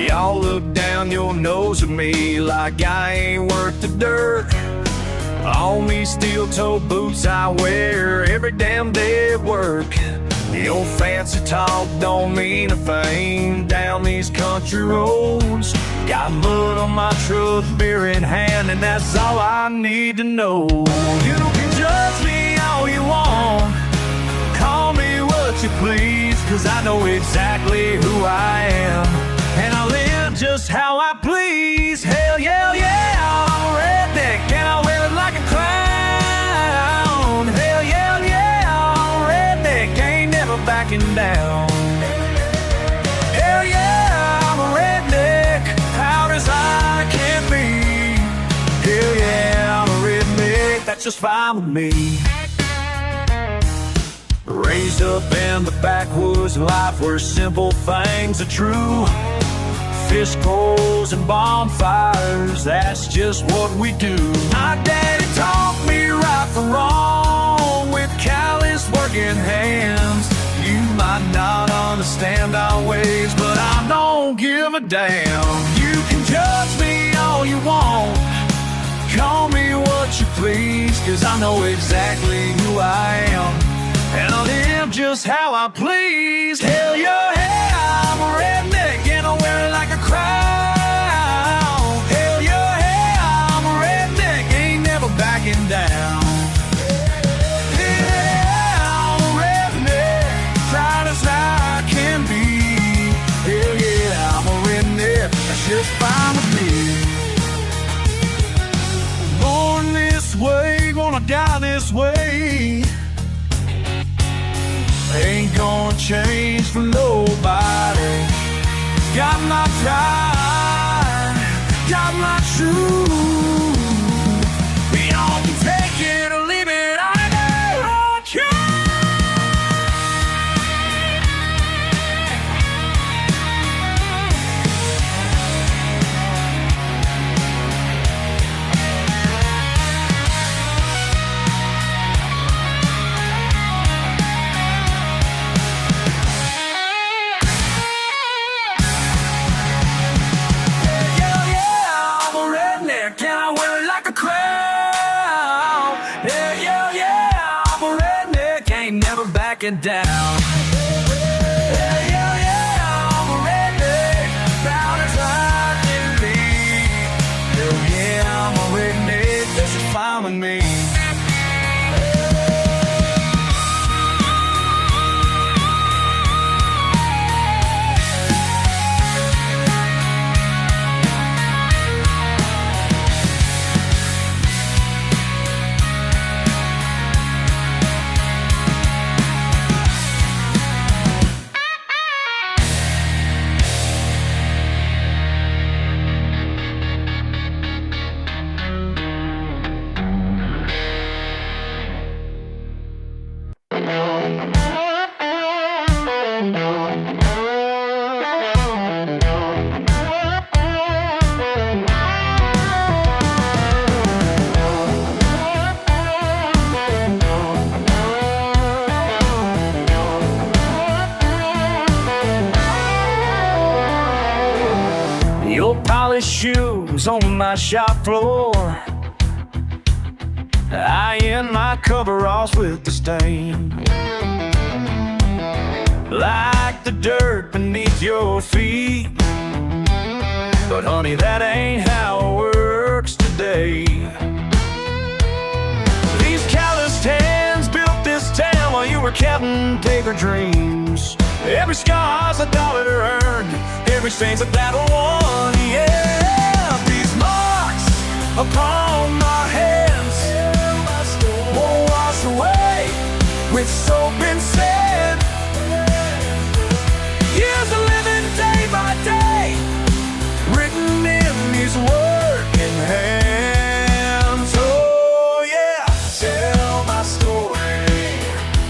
Y'all look down your nose at me like I ain't worth the dirt. On these steel-toe boots I wear every damn day at work. Your fancy talk don't mean a thing down these country roads. Got mud on my truck, beer in hand, and that's all I need to know. You can judge me all you want, call me what you please, 'cause I know exactly who I am, and I live just how I please. Hell yeah, yeah, I'm a redneck, and I wear it like a crown. Hell yeah, yeah, I'm a redneck, ain't never backing down. Hell yeah, I'm a redneck, proud as I can be. Hell yeah, I'm a redneck, that's just fine with me. Raised up in the backwoods life where simple things are true. Fish poles and bonfires, that's just what we do. My daddy taught me right from wrong with callous working hands. You might not understand our ways, but I don't give a damn. You can judge me all you want, call me what you please, 'cause I know exactly who I am, and I live just how I please. Hell yeah, I'm a redneck, and I wear it like a crown. Hell yeah, I'm a redneck, ain't never backing down. Yeah, I'm a redneck, proud as I can be. Hell yeah, I'm a redneck, that's just fine with me. Born this way, gonna die this way. Ain't gonna change for nobody. Got my pride, got my truth. We all can take it or leave it, I never care. Down. Yeah, yeah, yeah, I'm a redneck, proud as I can be. Yeah, I'm a redneck, that's just fine with me. Your polished shoes on my shop floor, I end my coveralls with the stain. Like the dirt beneath your feet, but honey, that ain't how it works today. we're counting paper dreams. Every scar's a dollar earned, every stain's a battle won, yeah. These marks upon my hands won't wash away with soap and sand. Years of living day by day, written in these working hands. Oh yeah, tell my story,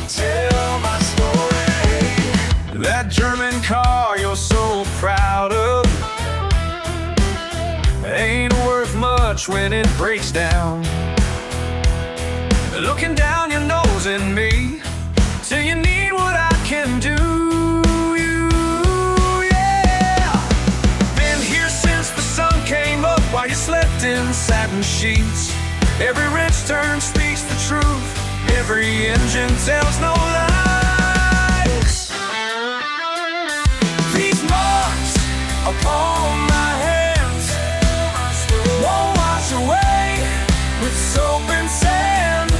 tell my story. That German car you're so proud of ain't worth much when it breaks down. Looking down your nose at me till you need what I can do. Came up while you slept in satin sheets. Every wrench turn speaks the truth, every engine tells no lies. These marks upon my hands won't wash away with soap and sand.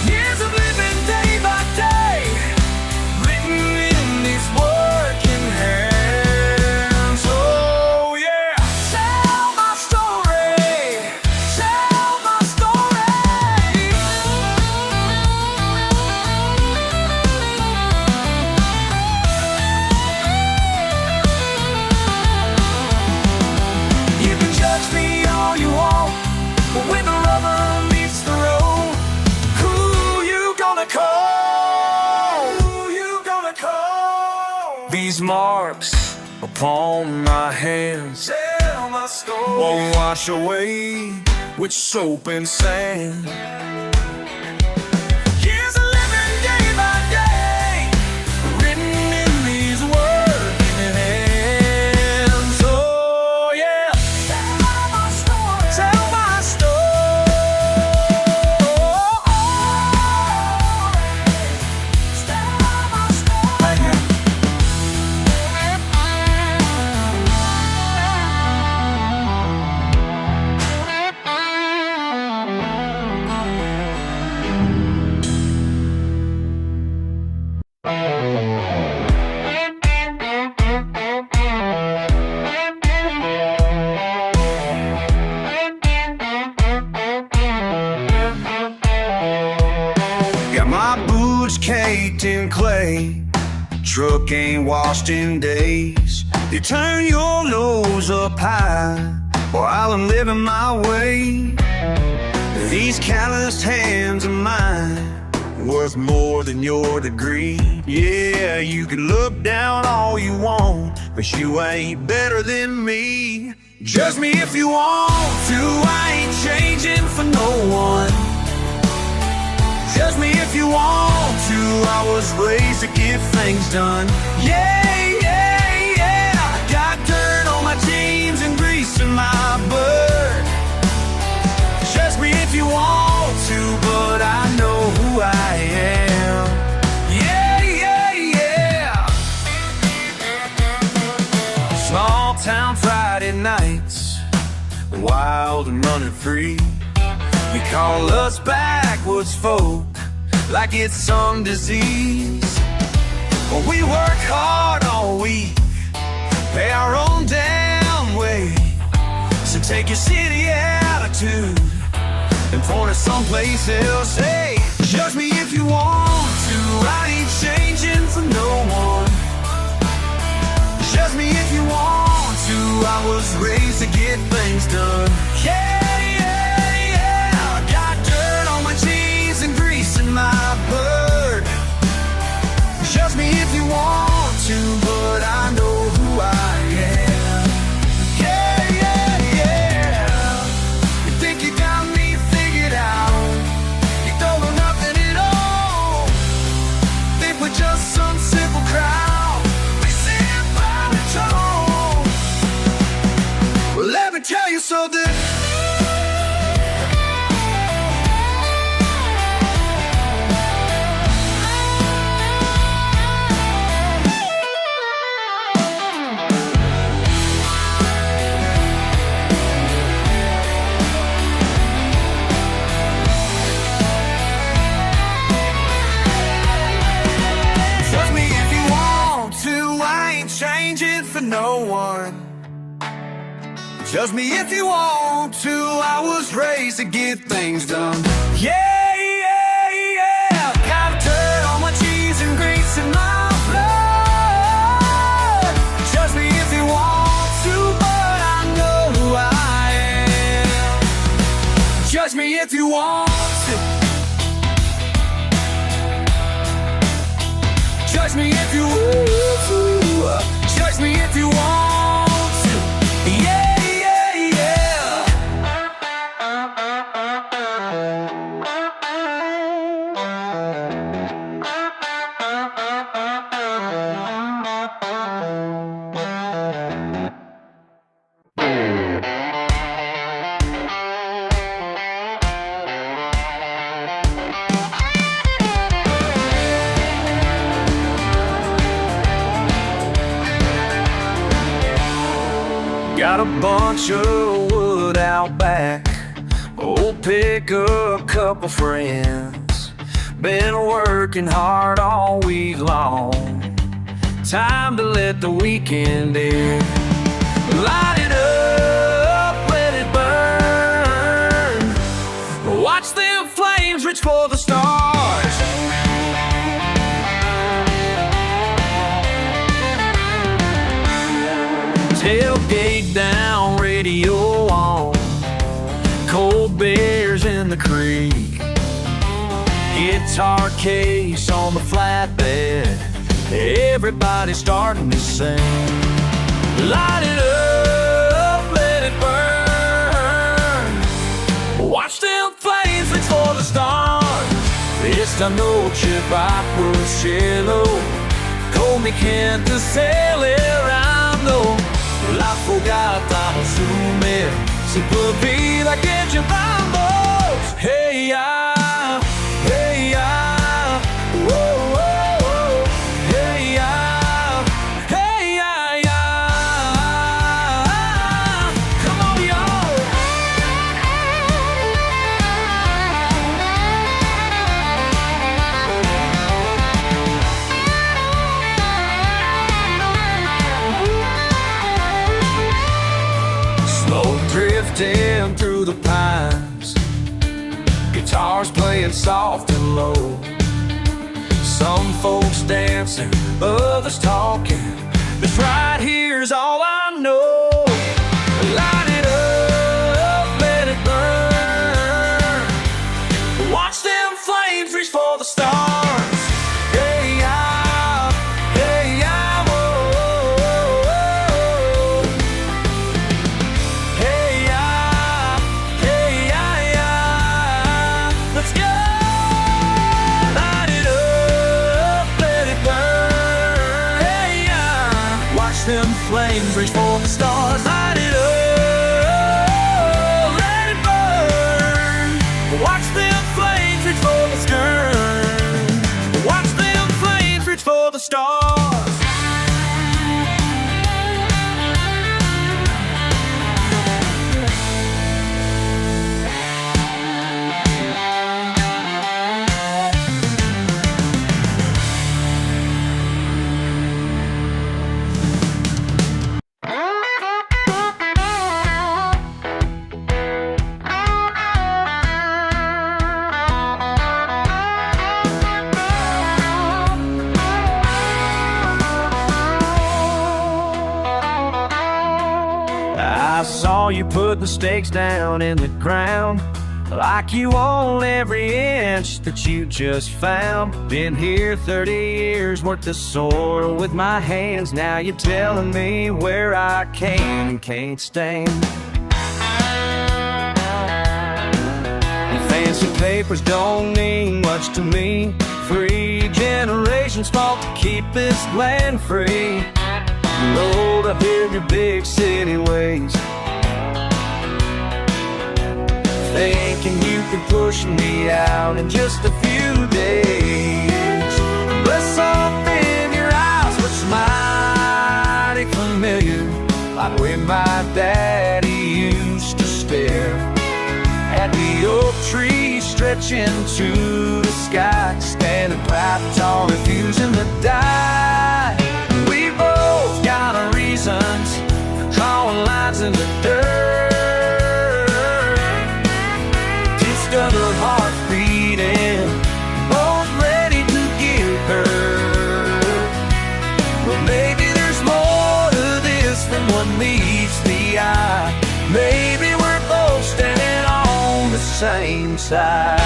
Years of living day by day, written in these working hands. These marks upon my hands won't wash away with soap and sand. Years of living day by day, written in these working hands. Oh yeah, tell my story, tell my story. Caked in clay, truck ain't washed in days. You turn your nose up high while I'm living my way. These calloused hands of mine worth more than your degree. Yeah, you can look down all you want, but you ain't better than me. Judge me if you want to, I ain't changing for no one. Judge me if you want to, I was raised to get things done. Yeah, yeah, yeah, got dirt on my jeans and grease in my blood. Judge me if you want to, but I know who I am. Yeah, yeah, yeah. Small town Friday nights, wild and running free. We call us backwoods folk like it's some disease. But we work hard all week, pay our own damn way. So take your city attitude and point it someplace else. Hey, judge me if you want to, I ain't changing for no one. Judge me if you want to, I was raised to get things done. Yeah. And grease in my blood. Judge me if you want to, but I know who I am. Yeah, yeah, yeah. You think you got me figured out, you don't know nothing at all. Think we're just some simple crowd, we sit by the tone. Well, let me tell you something. Judge me if you want to, I was raised to get things done. Yeah, yeah, yeah. Gotta turn all my cheese and grease in my blood. Judge me if you want to, but I know who I am. Judge me if you want to. Judge me if you want to. Judge me if you want to. Yeah, yeah, yeah. Got a bunch of wood out back. We'll pick up a couple friends. Been working hard all week long. Time to let the weekend in. Light it up, let it burn. Watch them flames reach for the stars. Tailgate down, radio on. Cold beers in the creek. Guitar case on the flatbed. Everybody starting to sing. Light it up, let it burn. Watch them flames reach for the stars. Esta noche bajo el cielo, con mi gente celebrando. La fogata nos une, sin vida que llevamos. Hey, ya, hey, ya, whoa, whoa, whoa. Hey, ya, hey, ya, ya. Come on, y'all. Smoke drifting through the pines. Guitars playing soft and low. Some folks dancing, others talking. This right here's all I know. Light it up, let it burn. Watch them flames reach for the stars. Hey, yeah, hey, yeah, whoa, whoa, whoa. Hey, yeah, yeah. Let's go. Light it up, let it burn. Hey, yeah. Watch them flames reach for the stars. Light it up, let it burn. Watch them flames reach for the stars. Watch them flames reach for the stars. I saw you put the stakes down in the ground, like you own every inch that you just found. Been here 30 years, worked the soil with my hands. Now you're telling me where I can and can't stand. Fancy papers don't mean much to me. 3 generations fought to keep this land free. Rolled up in your big city ways, thinking you could push me out in just a few days. But something in your eyes looks mighty familiar, like where my daddy used to stare at the oak tree stretching to the sky, standing proud, tall, refusing to die. We both got our reasons for drawing lines in the dirt. stubborn hearts beating, both ready to give her. Well, maybe there's more to this than what meets the eye. Maybe we're both standing on the same side.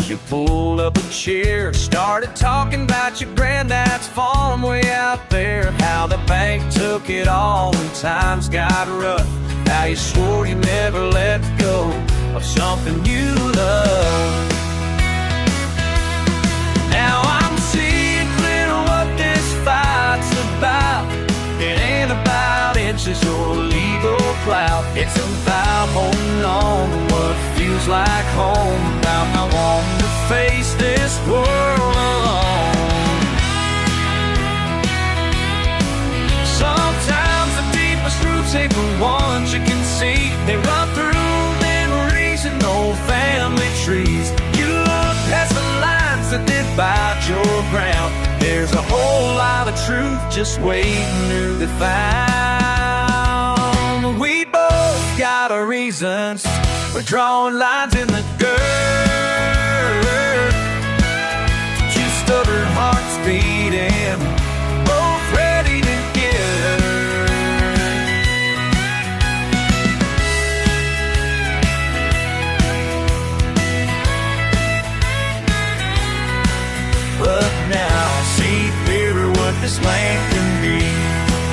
You pulled up a chair, started talking about your granddad's farm way out there. How the bank took it all when times got rough. How you swore you never let go of something you love. Now I'm seeing clear what this fight's about. It ain't about inches or legal clout. It's about holding on to what feels like home. About how long to face this world alone. Sometimes the deepest roots ain't the ones you can see. They run through memories and old family trees. You look past the lines that divide your ground. There's a whole lot of truth just waiting to be found. We both got our reasons. We're drawing lines in the dirt. Two stubborn hearts beating, both ready to give. But now I see clearer what this land can be.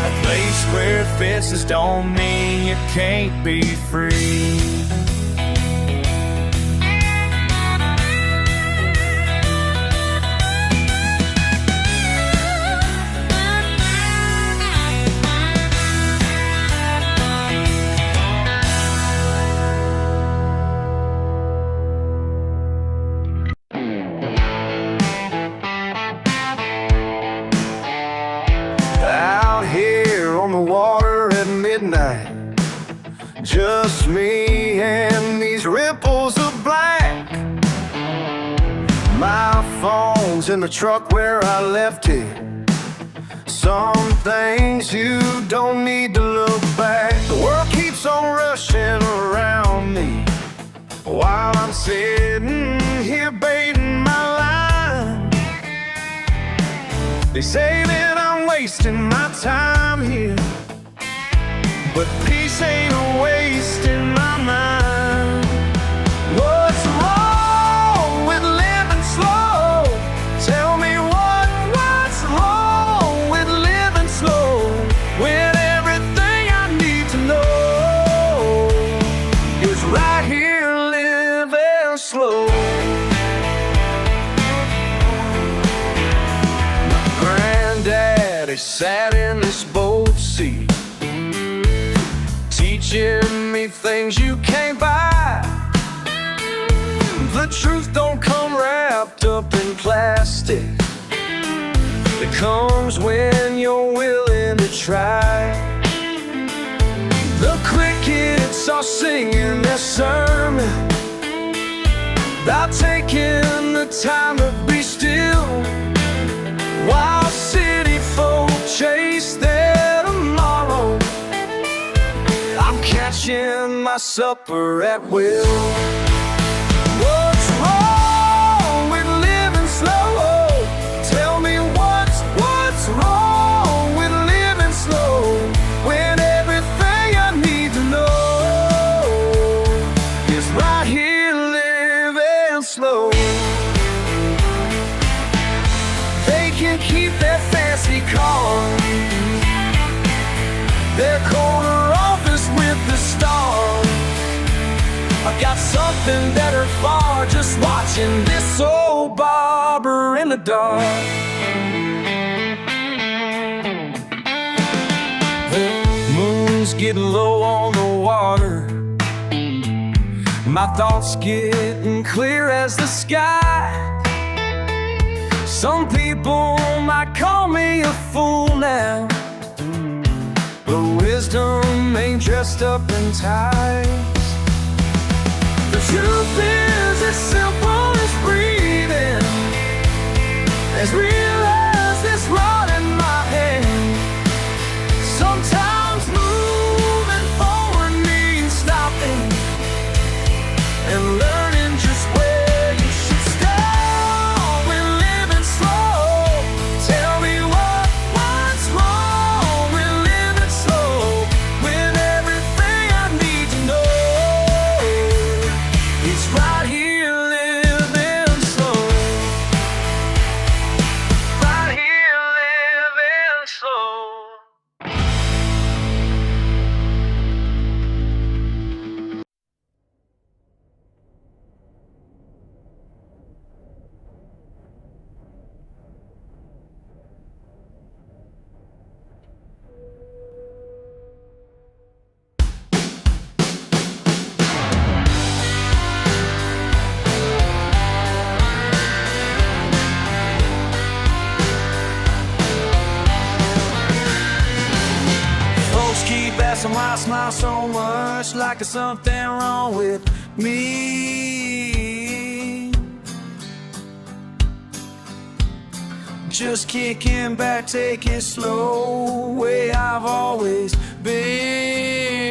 A place where fences don't mean you can't be free. Just me and these ripples of black. My phone's in the truck where I left it. Some things you don't need to look back. The world keeps on rushing around me while I'm sitting here baiting my line. They say that I'm wasting my time here, but peace ain't a waste in my mind. What's wrong with living slow? Tell me what's wrong with living slow, when everything I need to know is right here living slow. My granddaddy sat in this boat seat, teaching me things you can't buy. The truth don't come wrapped up in plastic. It comes when you're willing to try. The crickets are singing their sermon about taking the time to be still, while city folk chase their tomorrow. I'm catching my supper at will. What's wrong with living slow? Tell me what's wrong with living slow, when everything I need to know is right here living slow. They can keep their fancy cars, their corner office with the stars. I've got something better far, just watching this old barber in the dark. The moon's getting low on the water. My thoughts getting clear as the sky. Some people might call me a fool now, but wisdom ain't dressed up in ties. The truth is as simple as breathing, as real as this rod in my hand. Somehow I smile so much like there's something wrong with me. Just kicking back, take it slow, way I've always been.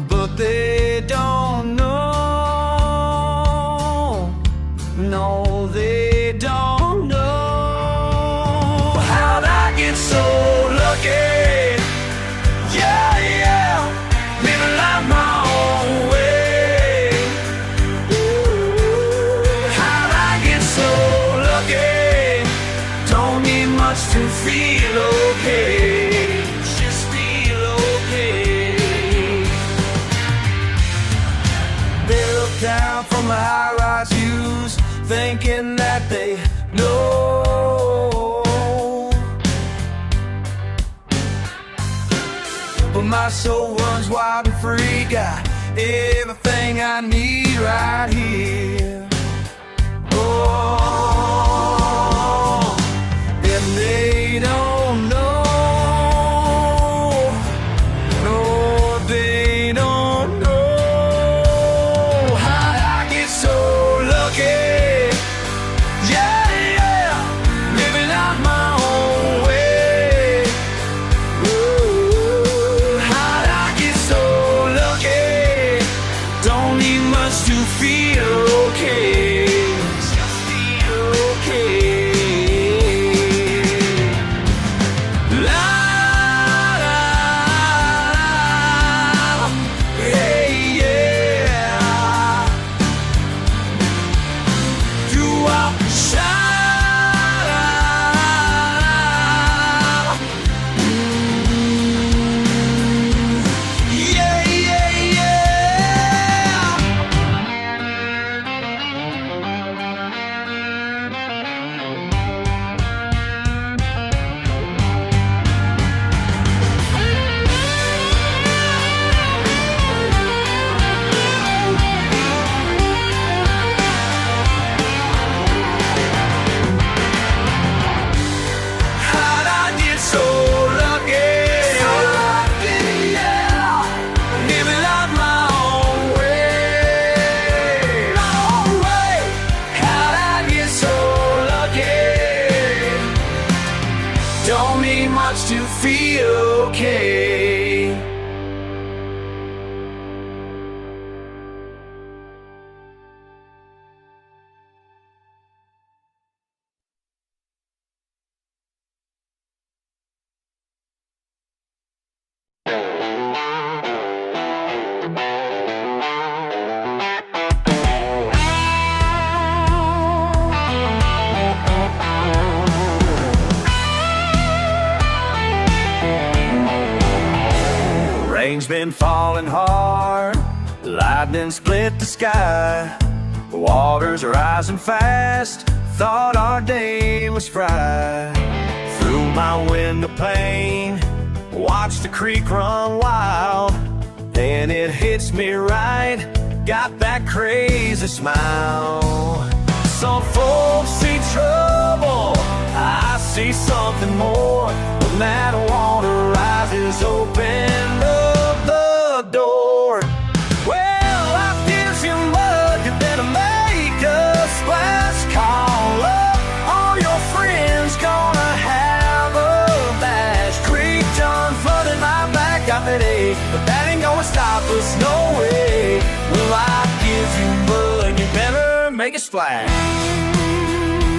But they don't know, no, they don't know how'd I get so lucky. Yeah, yeah, living life my own way. How'd I get so lucky? Don't need much to feel okay. Just feel okay. They look down from the high-rise views, thinking that they know. But my soul runs wild and free, got everything I need right here. Oh, and they don't know, no, they don't know how I get so lucky. Yeah, yeah, living out my own way. Ooh, how'd I get so lucky? Don't need much to feel okay. Just feel okay. La la, hey yeah. Do I shine? Yeah, yeah, yeah. How'd I get so lucky? So lucky, yeah. Living out my own way. My own way. How'd I get so lucky? Don't need much to feel okay. Rain's been falling hard, lightning split the sky. Waters rising fast, thought our day was fried. Through my window pane, watch the creek run wild. Then it hits me right, got that crazy smile. Some folks see trouble, I see something more. When that water rises, open up the door. Well, life gives you mud, you better make a splash. Call up all your friends, gonna have a bash. Creek done flooded my back, got that ache, but that ain't gonna stop us, no way. Well, life gives you mud, you better make a splash.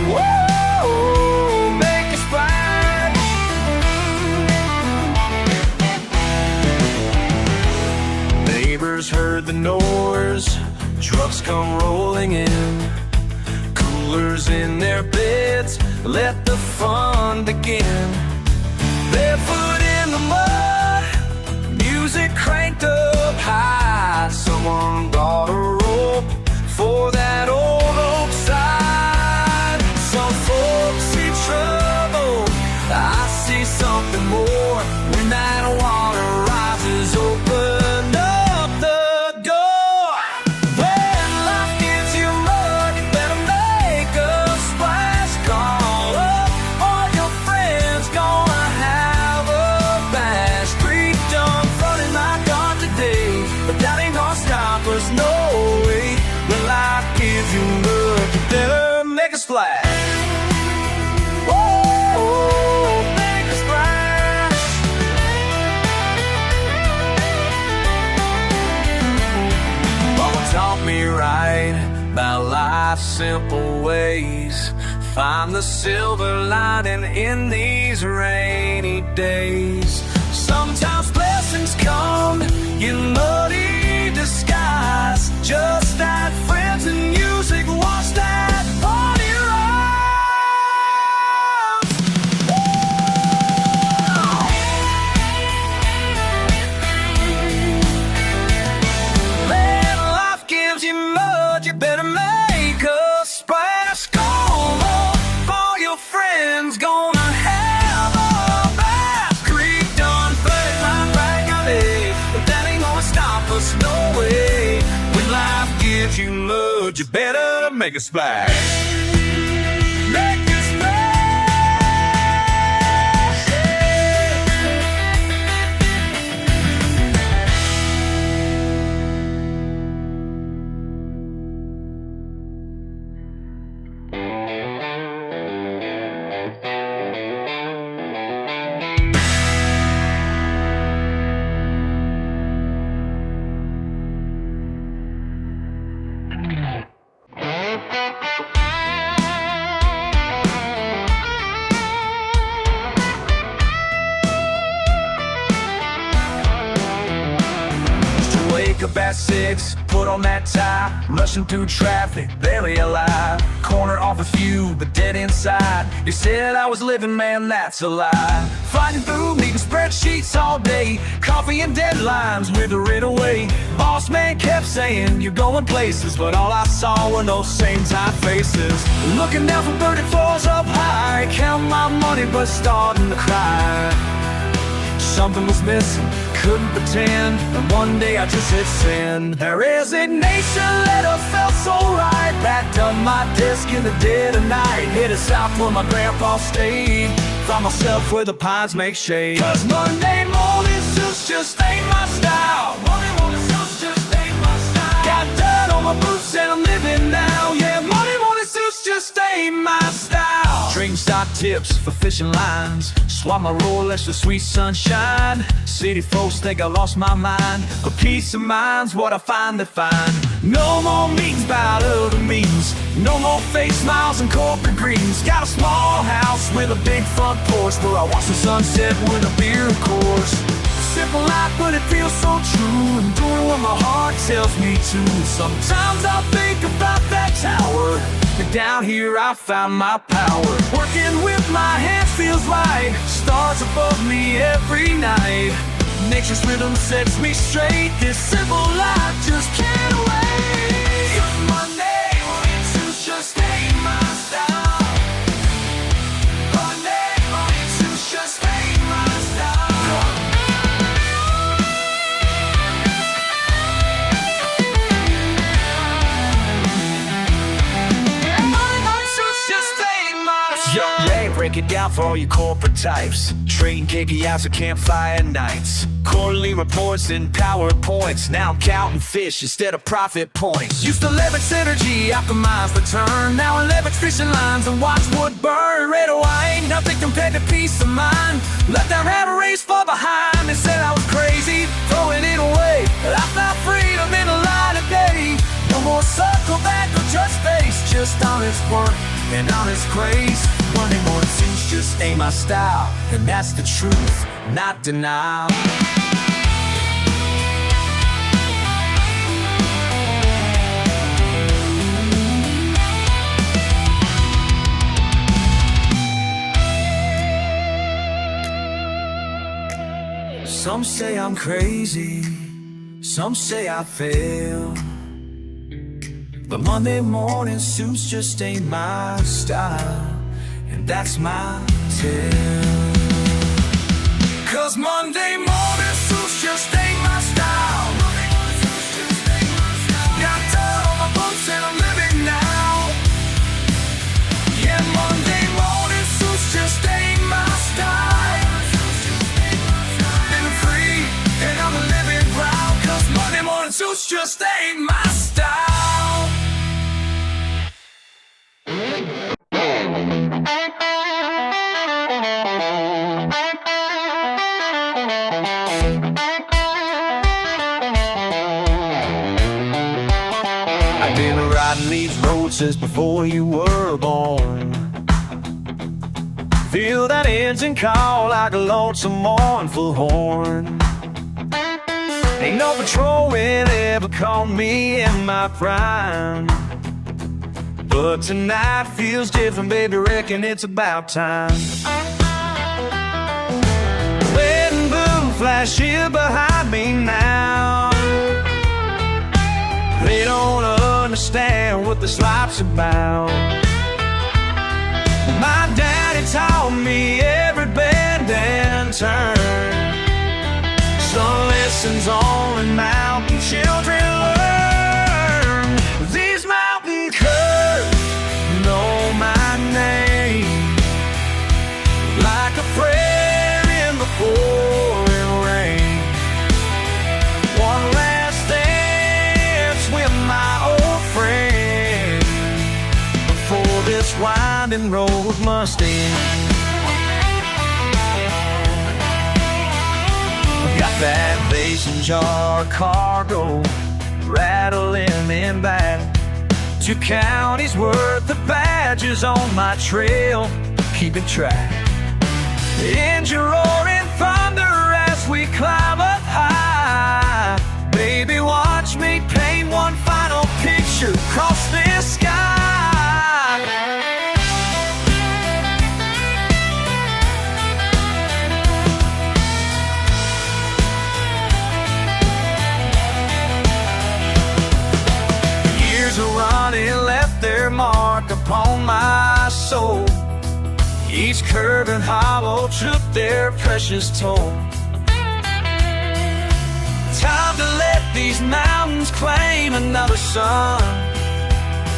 Whoa, make a splash. Neighbors heard the noise, trucks come rolling in. Coolers in their beds, let the fun begin. Barefoot in the mud, music cranked up high. Someone brought a rope for that old oak side. Some folks see trouble, I see something more. When that water rises, open up the door. When life gives you mud, you better make a splash. Call up all your friends, gone Whoa, make a splash. Mama taught me right about life's simple ways. Find the silver lining in these rainy days. Sometimes blessings come in muddy disguise. Just that friends and music wash that party rise. When life gives you mud, you better make a splash. Go on for your friends, gonna have a bath. Creek done fed line back on it, but that ain't gonna stop us, no way. When life gives you mud, you better make a splash. Make a splash. Wake up at 6, put on that tie, rushing through traffic, barely alive. Corner off a few, but dead inside. You said I was living, man, that's a lie. Fighting through, needing spreadsheets all day, coffee and deadlines withering away. Boss man kept saying you're going places, but all I saw were those same tight faces. Looking down from 30 floors up high, counting my money but starting to cry. Something was missing, couldn't pretend, and one day I just hit send. Their resignation letter felt so right. Backed up my desk in the dead of night. Headed south where my grandpa stayed. Found myself where the pines make shade. Cause Monday morning suits just ain't my style. Monday morning suits just ain't my style. Got dirt on my boots and I'm living now. Yeah, Monday morning suits just ain't my style. Trading stock tips for fishing lines. Swap my Rolex for sweet sunshine. City folks think I lost my mind, but peace of mind's what I find that fine. No more meetings about other meetings. No more fake smiles and corporate greetings. Got a small house with a big front porch where I watch the sunset with a beer, of course. Simple life, but it feels so true. And doing what my heart tells me to. Sometimes I think about that tower, and down here I found my power. Working with my hands feels right. Stars above me every night. Nature's rhythm sets me straight. This simple life just can't wait. Monday morning suits just ain't my style. Monday morning suits just ain't my style. Break it down for all you corporate types. Trading KPIs or campfire nights. Quarterly reports and PowerPoints. Now I'm counting fish instead of profit points. Used to leverage synergy, optimize return. Now I leverage fishing lines and watch wood burn. Red or white, nothing compared to peace of mind. Let that rat race fall behind. They said I was crazy, throwing it away, but I found freedom in the light of day. No more circle back or judge face. Just honest work and honest grace. Monday morning suits just ain't my style, and that's the truth, not denial. Some say I'm crazy, some say I fail, but Monday morning suits just ain't my style, and that's my tale. Cause Monday morning suits just ain't my style. Got dirt on my boots and I'm living now. Yeah, Monday morning suits just ain't my style. Living free and I'm living proud. Cause Monday morning suits just ain't my style. since before you were born. Feel that engine call like a lonesome mournful horn. Ain't no patrolman ever caught me in my prime, but tonight feels different, baby, reckon it's about time. Red and blue flash here behind me now. They don't understand what this life's about. My daddy taught me every bend and turn. Some lessons only mountain children learn. These mountain curves know my name, like a prayer in the pouring rain. One last dance with my old friend before this winding road must end. Got that mason jar cargo rattling in back. 2 counties worth of badges on my trail, keeping track. Engine roaring thunder as we climb up high. Baby, watch me paint one final picture across this sky. Running left their mark upon my soul. Each curve and hollow took their precious toll. Time to let these mountains claim another sun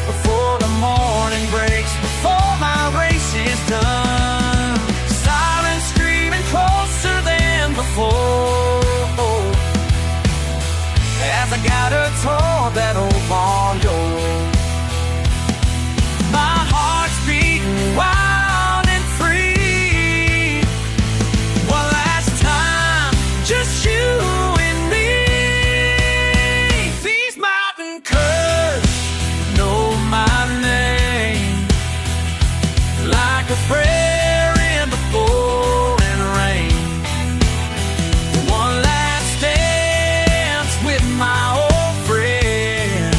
before the morning breaks, before my race is done. Silence screaming closer than before, as I got her toward that old barn door. My heart's beating wild and free. One last time, just you and me. These mountain curves know my name, like a prayer in the pouring rain. One last dance with my old friend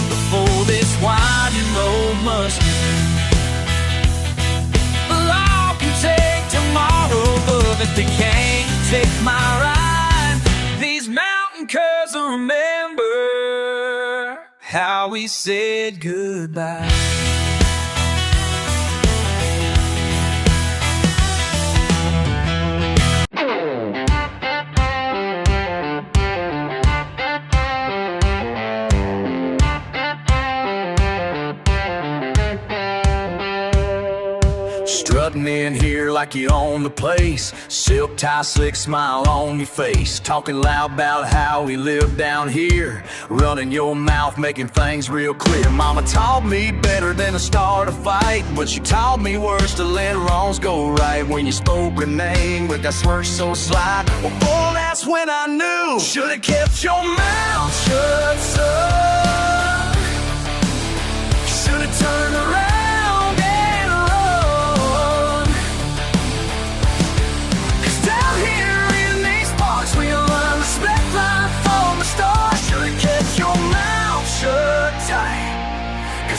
before this winding road must end. The law can take tomorrow, but if they can't take my ride, these mountain curves will remember how we said goodbye. Strutting in here like you own the place, silk tie, slick smile on your face, talking loud about how we live down here, running your mouth, making things real clear. Mama taught me better than to start a fight, but she taught me worse to let wrongs go right. When you spoke a name with that smirk so sly, well, boy, that's when I knew. Should've kept your mouth shut, son. Should've turned around.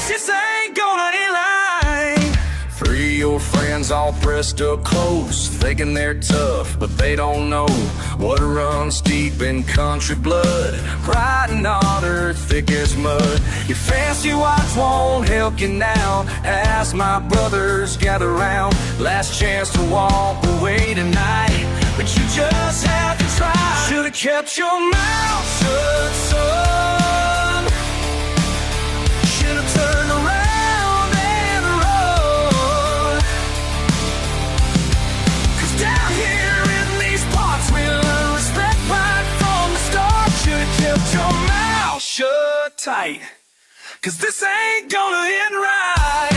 This ain't gonna end right. 3 your friends all pressed up close, thinking they're tough, but they don't know what runs deep in country blood. Pride and honor thick as mud. Your fancy watch won't help you now, as my brothers gather round. Last chance to walk away tonight, but you just have to try. Should've kept your mouth shut, son. Should've turned around and run. 'Cause down here in these parts we learn respect right from the start. Should've kept your mouth shut tight, 'cause this ain't gonna end right.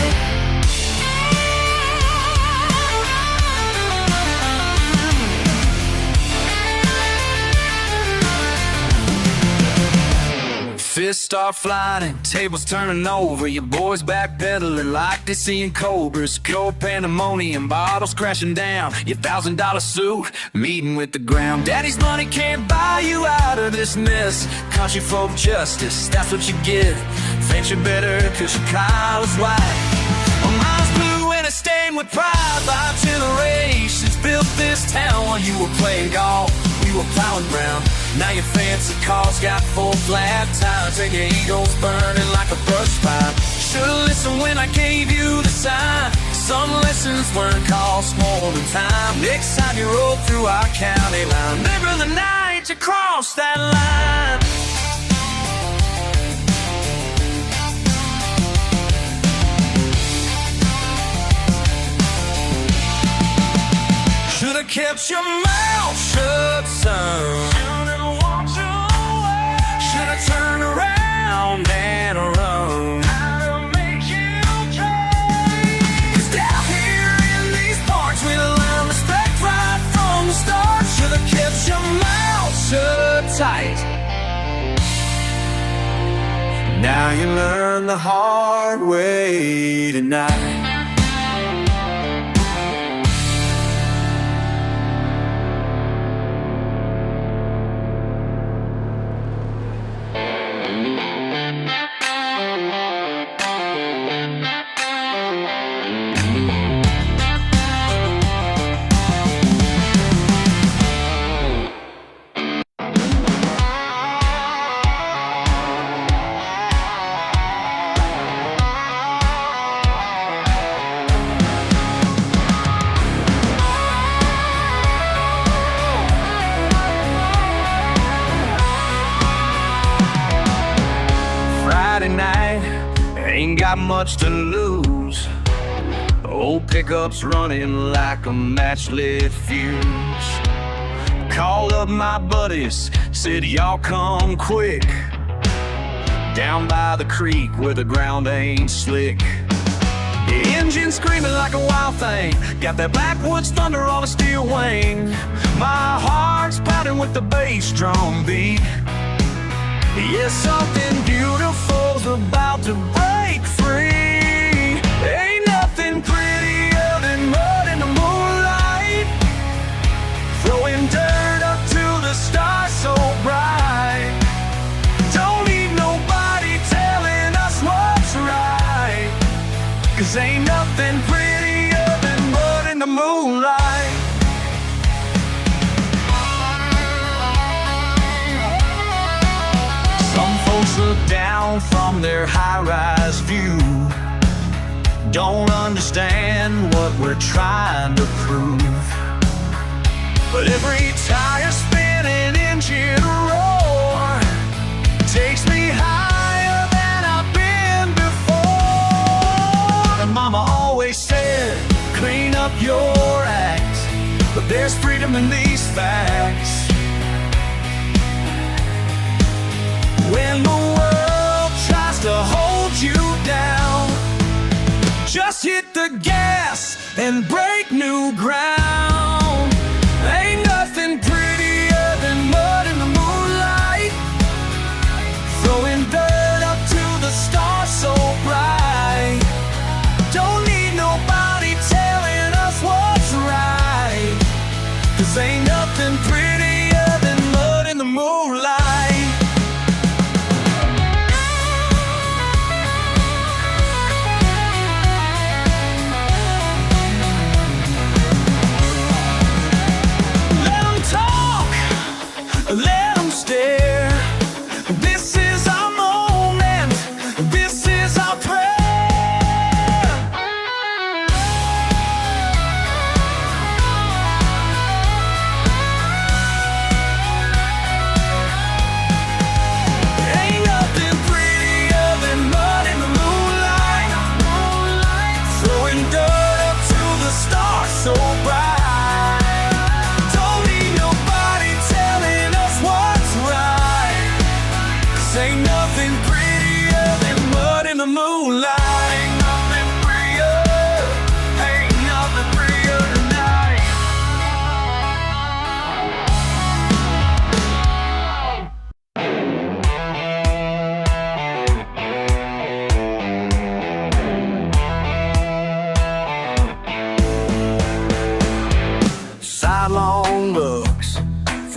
Fist start flying, tables turning over. Your boys backpedaling like they seeing cobras. Pure pandemonium, bottles crashing down. Your $1,000 suit meeting with the ground. Daddy's money can't buy you out of this mess. Country folk justice, that's what you get. Fence you better cause your collar's white. Well, mine's blue and it's stained with pride. 5 generations built this town while you were playing golf. We were plowing ground. Now your fancy cars got 4 flat tires and your ego's burning like a brush fire. Should've listened when I gave you the sign. Some lessons learned cost more than time. Next time you roll through our county line, remember the night you crossed that line. Should've kept your mouth shut, son. Should've walked away. Should've turned around and run. How to make you pay. 'Cause down here in these parts we learn respect right from the start. Should've kept your mouth shut tight. Now you learn the hard way tonight. Night, ain't got much to lose. Old pickups running like a match-lit fuse. Called up my buddies, said y'all come quick. Down by the creek where the ground ain't slick. The engine screaming like a wild thing. Got that backwoods thunder on a steel wing. My heart's pounding with the bass drum beat. Yeah, something beautiful's about to break free. Ain't nothing prettier than mud in the moonlight. Throwing dirt up to the stars so bright. Don't need nobody telling us what's right. 'Cause ain't nothing prettier than mud in the moonlight. Look down from their high-rise view. Don't understand what we're trying to prove. But every tire spinning engine roar takes me higher than I've been before. And Mama always said, clean up your act. But there's freedom in these facts. When the world tries to hold you down, just hit the gas and break new ground. Ain't nothing prettier than mud in the moonlight. Throwing dirt up to the stars so bright. Don't need nobody telling us what's right. 'Cause ain't nothing prettier than mud in the moonlight.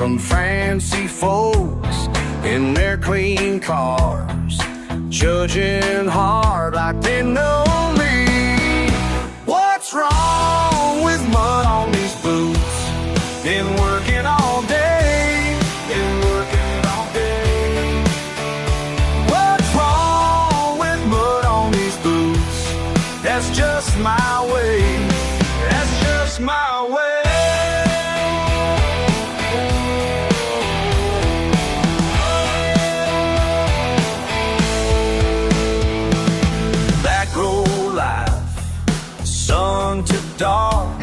Some fancy folks in their clean cars, judging hard like they know me. What's wrong with mud on these boots? Been working all day, been working all day. What's wrong with mud on these boots? That's just my way, that's just my way. Sun to dark,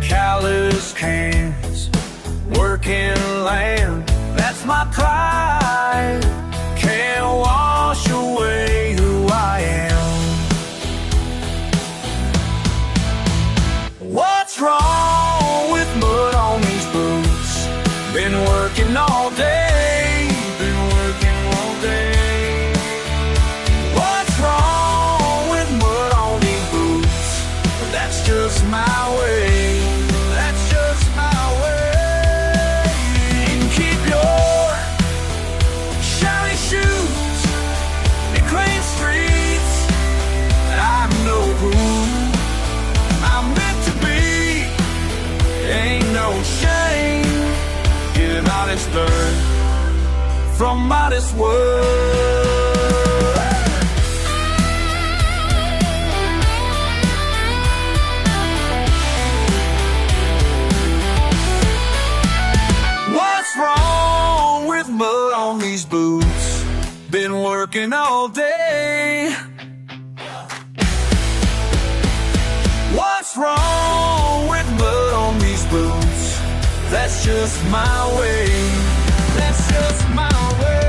calloused hands, working land, that's my pride. Can't wash away who I am. What's wrong with mud on these boots? Been working all day, been working all day. What's wrong with mud on these boots? That's just my way, that's just my way. You can keep your shiny shoes and clean streets. I'm no fool, I'm meant to be. Ain't no shame in honest earth from modest words. Wrong with mud on these boots? Been working all day. What's wrong with mud on these boots? That's just my way, that's just my way.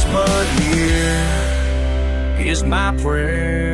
But here is my prayer.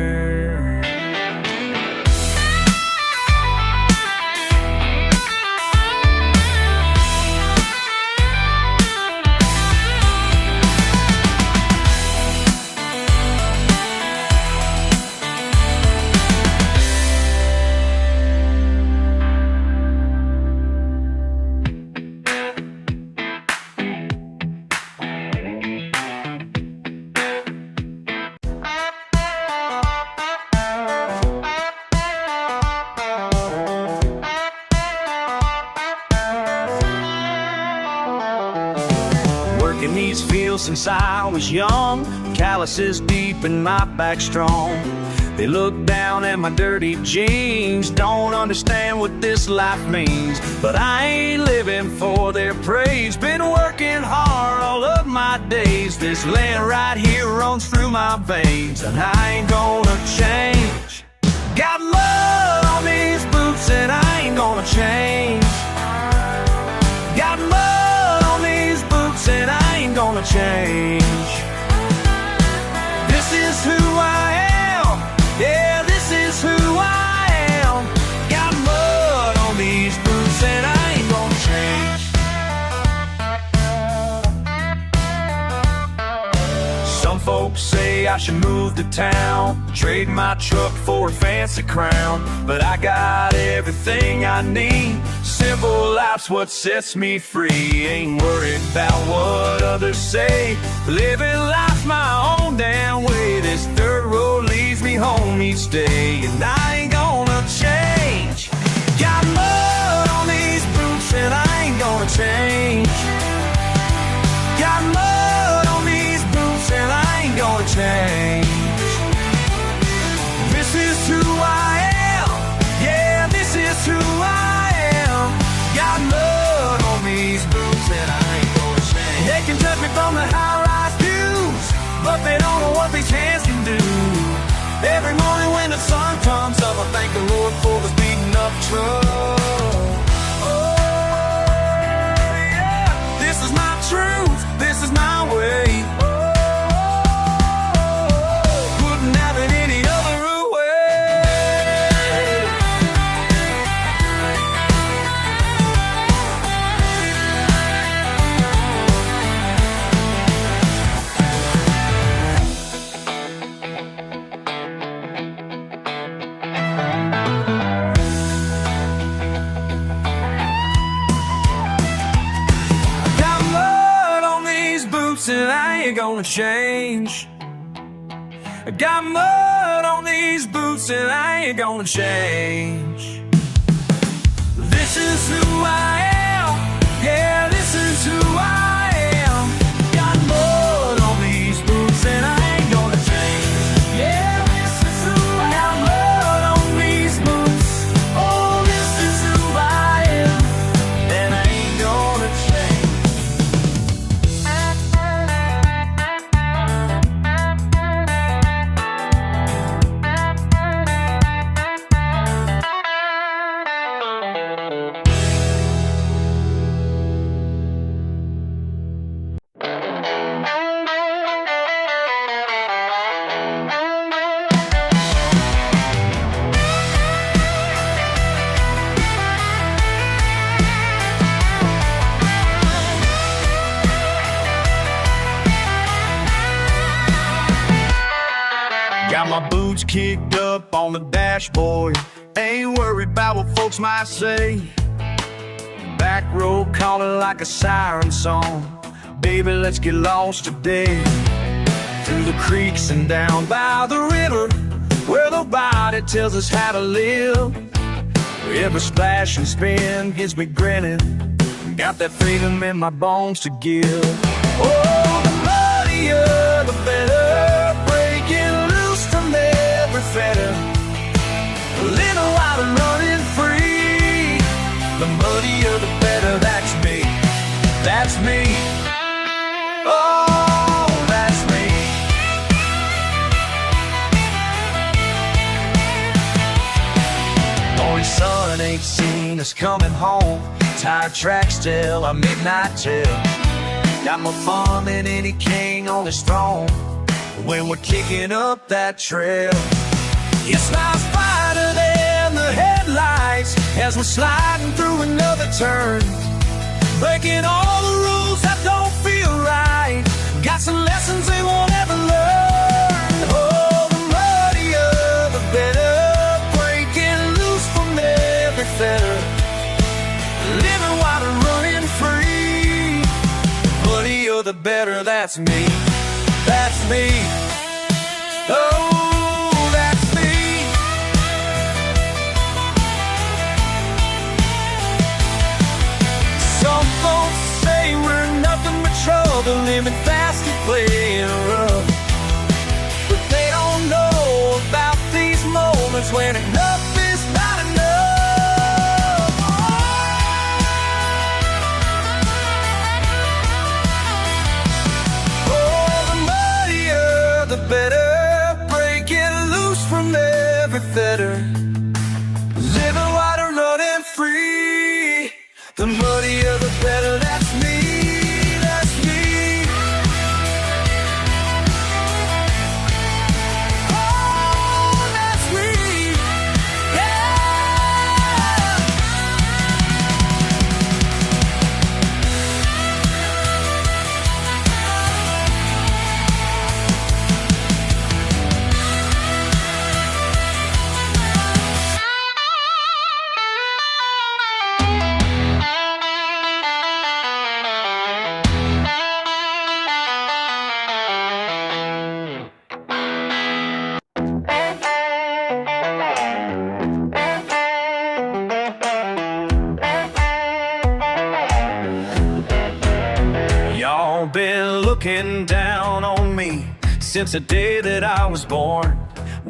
In these fields since I was young, calluses deep and my back strong. They look down at my dirty jeans, don't understand what this life means. But I ain't living for their praise, been working hard all of my days. This land right here runs through my veins, and I ain't gonna change. Got mud on these boots and I ain't gonna change. Got mud on these boots and I ain't gonna change. This is who I am, yeah, this is who I am. Got mud on these boots and I ain't gonna change. Some folks say I should move to town, trade my truck for a fancy crown. But I got everything I need, simple life's what sets me free. Ain't worried about what others say, living life my own damn way. This dirt road leads me home each day, and I ain't gonna change. Got mud on these boots and I ain't gonna change. Got mud on these boots and I ain't gonna change. This is who I am, yeah, this is who I am. Got mud on these boots and I ain't gonna change. They can touch me from the high-rise views, but they don't know what these hands can do. Every morning when the sun comes gonna change. I got mud on these boots and I ain't gonna change. This is who I am, yeah, this is who I am. Got mud on these boots and I ain't gonna change. Yeah, this is who I am. Got mud on these boots, oh, this is who I am, and I ain't gonna change. Got my boots kicked up on the dashboard, ain't worried about what folks might say. Back road calling like a siren song, baby, let's get lost today. Through the creeks and down by the river, where nobody tells us how to live. Every splash and spin gets me grinning, got that freedom in my bones to give. Oh, the muddier the better, breaking loose from every fetter. A little water running free, the muddier the better. That's me, that's me. Oh, that's me. Morning sun ain't seen us coming home, tired tracks tell our midnight tale. Got more fun than any king on his throne when we're kicking up that trail. It smiles brighter than the headlights as we're sliding through another turn, breaking all the rules that don't feel right. Got some lessons they won't ever learn. Oh, the muddier the better, breaking loose from every fetter. Living water running free, muddier the better. That's me, that's me. Oh, that's me. Some folks say we're nothing but trouble, living fast and playing rough, but they don't know about these moments when enough is not enough. Oh, the muddier the better, breaking loose from every fetter. Living water running free, the muddier the better. That's me, that's me. Oh, that's me, yeah. Y'all been looking down on me since the day that I was born.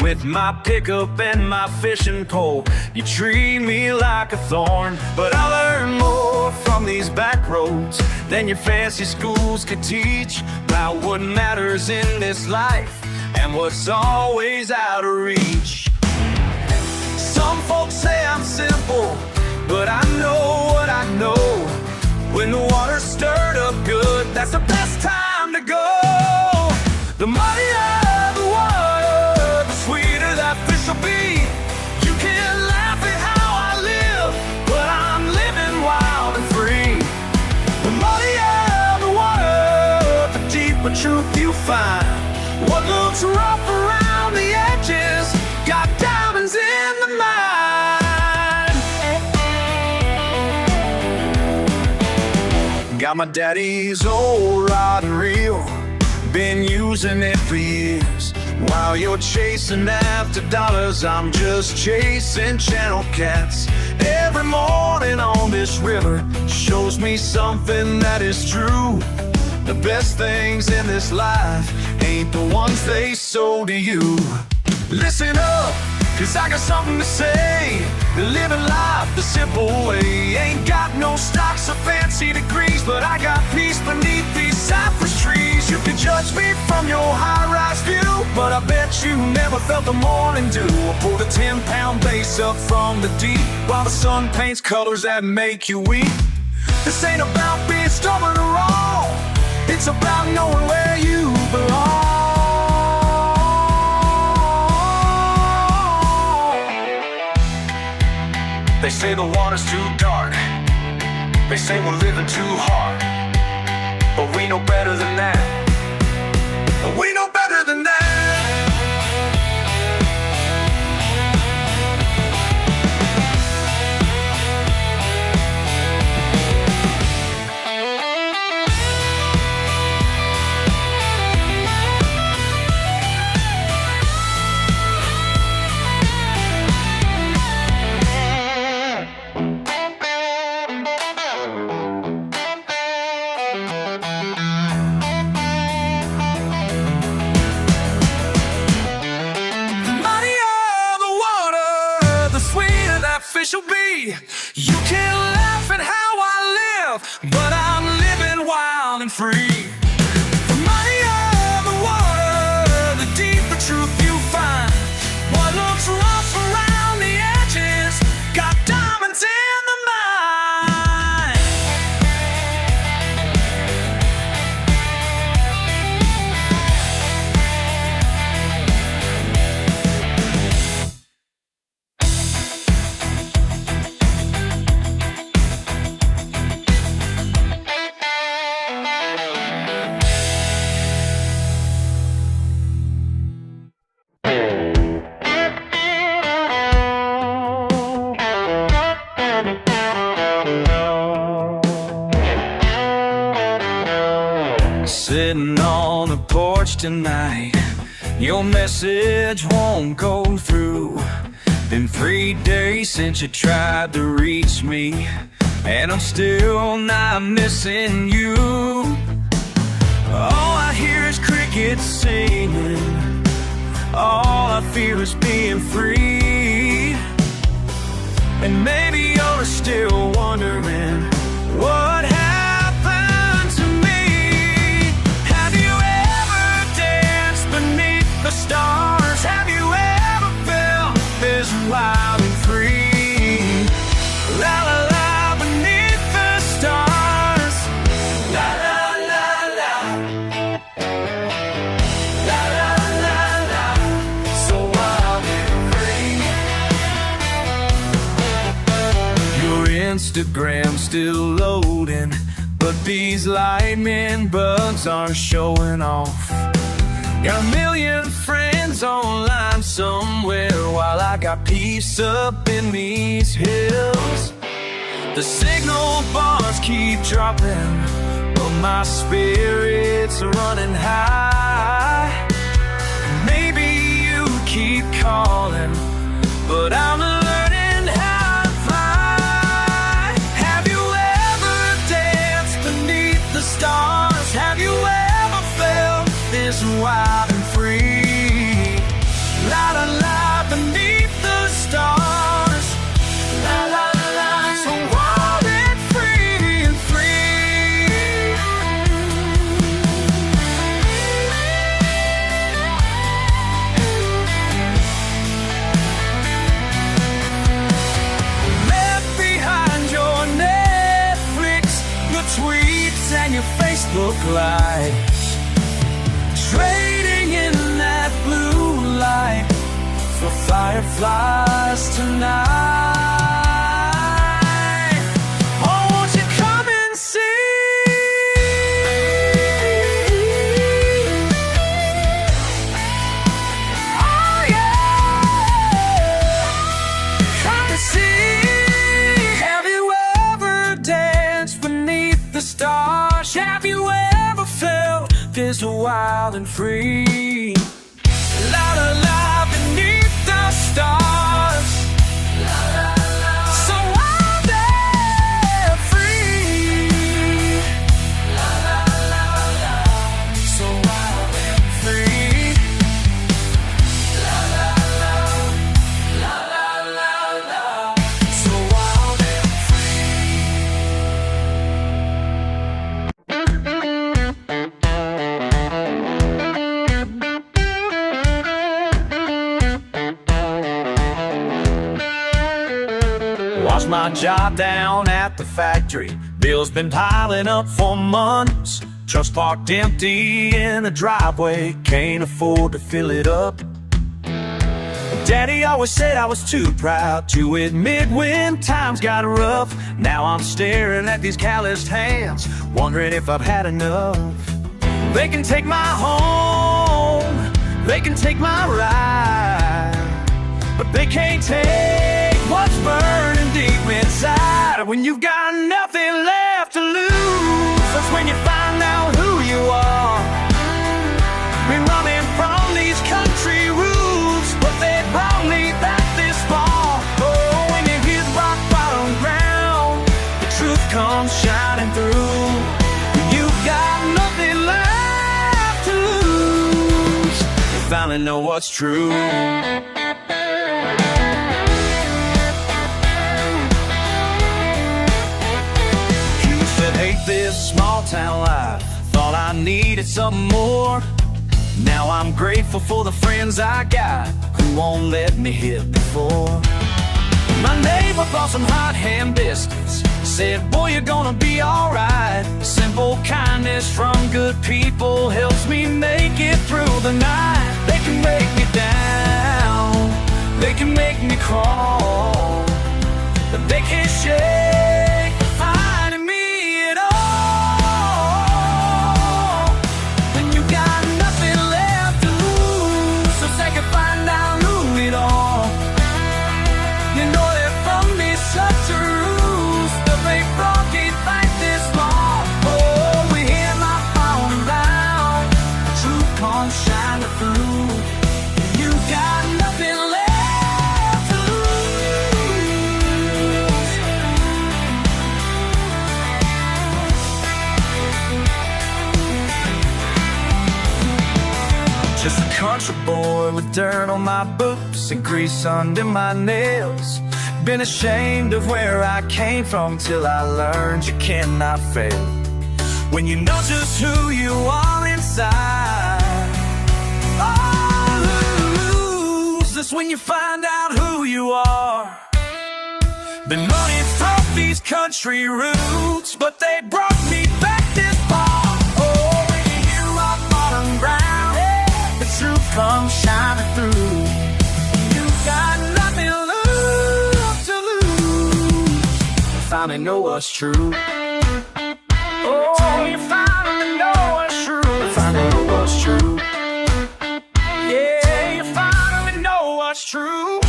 With my pickup and my fishing pole, you treat me like a thorn. But I learned more from these back roads than your fancy schools could teach, about what matters in this life and what's always out of reach. Some folks say I'm simple, but I know what I know. When the water's stirred up good, that's the best time to go. The muddier the water, the sweeter that fish will be. You can laugh at how I live, but I'm living wild and free. The muddier the water, the deeper truth you find. What looks rough around the edges got diamonds in the mind. Got my daddy's old rod and reel, been using it for years. While you're chasing after dollars, I'm just chasing channel cats. Every morning on this river shows me something that is true. The best things in this life ain't the ones they sold to you. Listen up, 'cause I got something to say. They're living life the simple way. Ain't got no stocks or fancy degrees, but I got peace beneath these cypress trees. You can judge me from your high-rise view, but I bet you never felt the morning dew. Or pulled a 10-pound bass up from the deep, while the sun paints colors that make you weep. This ain't about being stubborn or wrong, it's about knowing where you belong. They say the water's too dark, they say we're living too hard, but we know better than that. We know better than that. Will be. You can laugh at how I live, but I'm living wild and free. The mightier the water, the deeper truth you find. What looks rough around the edges got diamonds in the mine. Sitting on the porch tonight, your message won't go through. Been 3 days since you tried to reach me, and I'm still not missing you. All I hear is crickets singing, all I feel is being free. And maybe you're still wondering what happened to me. Have you ever danced beneath the stars? Have you ever felt this wild and free? La la la, beneath the stars. La la la la. La la la la. So wild and free. Your Instagram's still loading, but these lightning bugs aren't showing off. Got a million friends online somewhere, while I got peace up in these hills. The signal bars keep dropping, but my spirit's running high. Maybe you keep calling, but I'm learning how to fly. Have you ever danced beneath the stars? Have you ever felt this wild and free? La la la, beneath the stars. La la la, so wild and free and free. Left behind your Netflix, your tweets and your Facebook likes, trading in that blue light for fireflies tonight. Oh, won't you come and see? Oh yeah, come and see. Have you ever danced beneath the stars? Have you ever felt this is wild and free. La la la, beneath the stars. La la la, so wild and free. La la la la, so wild and free. La la la, la la la la, so wild and Lost my job down at the factory. Bills been piling up for months. Trucks parked empty in the driveway, can't afford to fill it up. Daddy always said I was too proud to admit when times got rough. Now I'm staring at these calloused hands, wondering if I've had enough. They can take my home, they can take my ride, but they can't take what's burning deep inside. When you've got nothing left to lose, that's when you find out who you are. Been running from these country roots, but they brought me back this far. Oh, when you hit rock bottom ground, the truth comes shining through. When you've got nothing left to lose, you finally know what's true. Hate this small town life, thought I needed something more. Now I'm grateful for the friends I got who won't let me hit before. My neighbor bought some hot ham biscuits, said, boy, you're gonna be alright. Simple kindness from good people helps me make it through the night. They can make me down, they can make me crawl, but they can't shake the fire in me at all. When you got nothing left to lose, so they can find out who it all. You know they're from me such a ruse, but they brought me back this far. Oh, we hear my phone around, the truth comes shining through. You got nothing left to lose. Just a country boy with dirt on my boots and grease under my nails. Been ashamed of where I came from till I learned you cannot fail. When you know just who you are inside, oh, lose. That's when you find out who you are. Been running from these country roots, but they brought me back this far. Oh, when you hear rock bottom ground, the truth comes shining through. You got nothing left to lose. You finally know what's true. Oh, you finally know what's true. You finally know what's true. Yeah, you finally know what's true.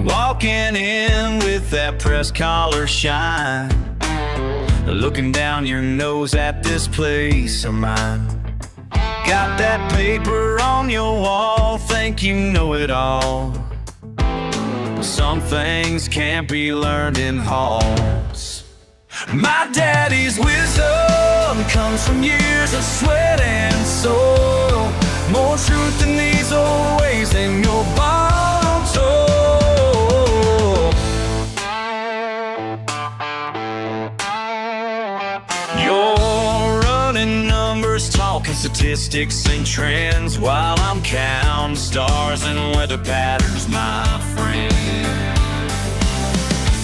Walking in with that press collar shine, looking down your nose at this place of mine. Got that paper on your wall, think you know it all. But some things can't be learned in halls. My daddy's wisdom comes from years of sweat and soul. More truth in these old ways than your bottom toe. You're running numbers, talking statistics and trends, while I'm counting stars and weather patterns, my friend.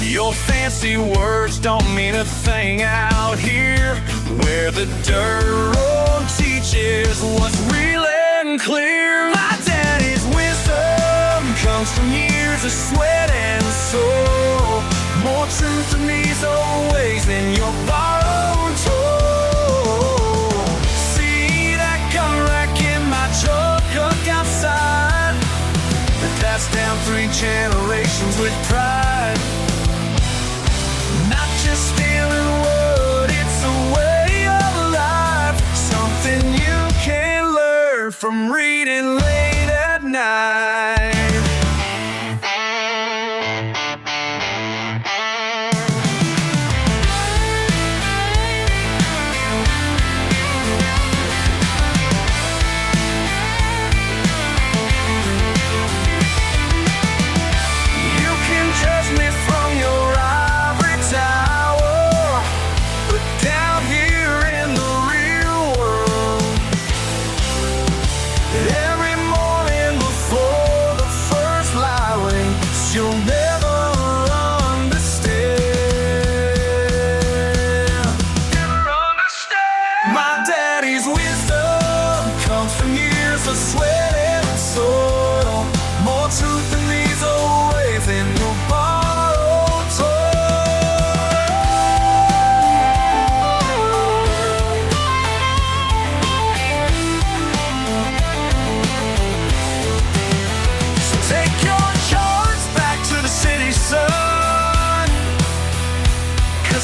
Your fancy words don't mean a thing out here, where the dirt road teaches what's real and clear. My daddy's wisdom comes from years of sweat and soul. More truth in these old ways than your borrowed tool. See, actions with pride. Not just stealing wood, it's a way of life. Something you can learn from reading late at night.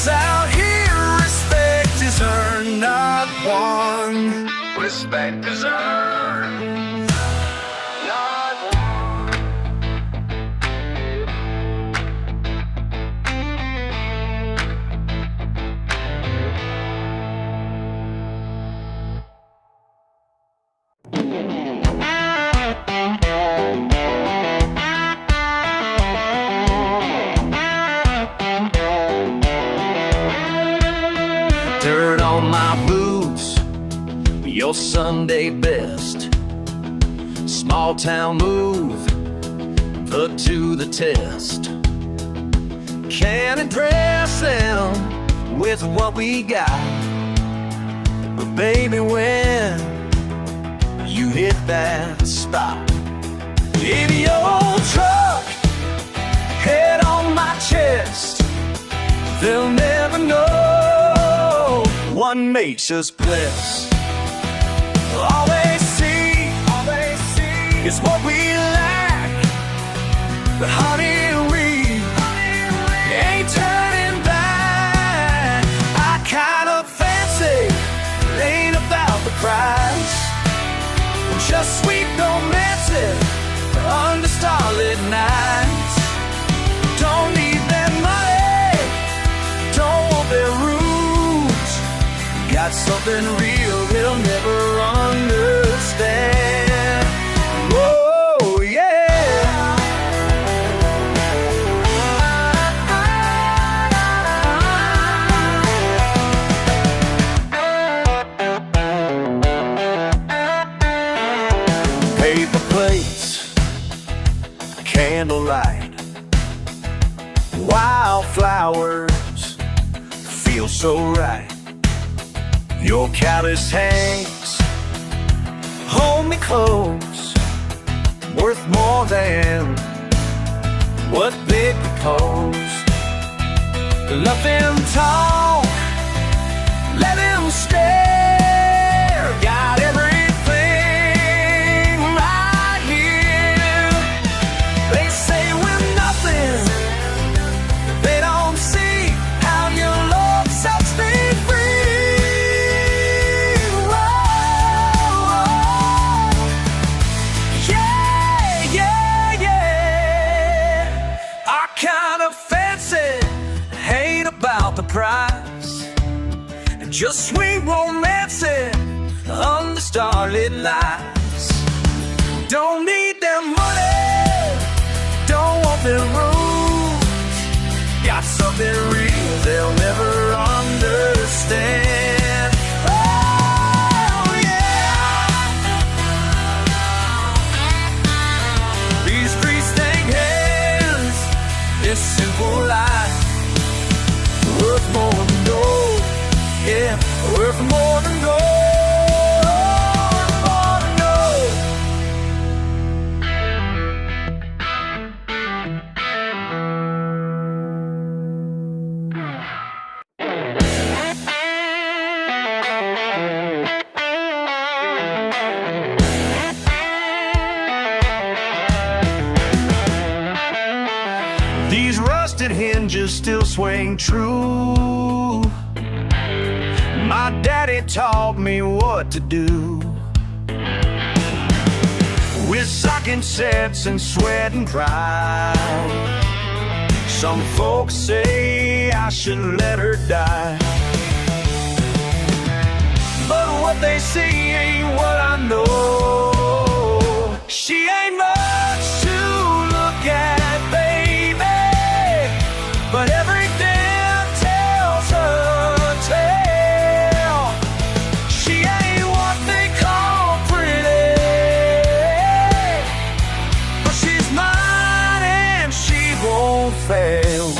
Out here, respect is earned, not won. Respect is earned, not won. Dirt on my boots, your Sunday best. Small town move, put to the test. Can't impress them with what we got, but baby, when you hit that spot, in your truck, head on my chest, they'll never know what makes us blessed. All they see is what we lack. But honey, we ain't turning back. I kinda fancy, it ain't about the price. Just sweet romantic under starlit nights. Don't need that money, don't want their rules. Got something real they'll never understand. Oh yeah. Paper plates, candlelight, wildflowers feel so right. Your callous hands hold me close, worth more than what they propose. Let them talk, let them stare. Got everything right here. They say we're nothing, they don't see how your love sets me free. Whoa, yeah, yeah, yeah. I kinda fancy, ain't about the price. Just sweet romancing under starlit nights. Don't need their money, don't want their rules. Got something real they'll never understand. Oh yeah. These three stank hands, this simple life, worth more than gold. Yeah, worth more than gold. More than gold. These rusted hinges still swing true. My daddy taught me what to do. With sucking sets and sweat and pride, some folks say I should let her die. But what they see ain't what I know. She ain't much to look at, baby, but everything tells her tale. She ain't what they call pretty, but she's mine and she won't fail.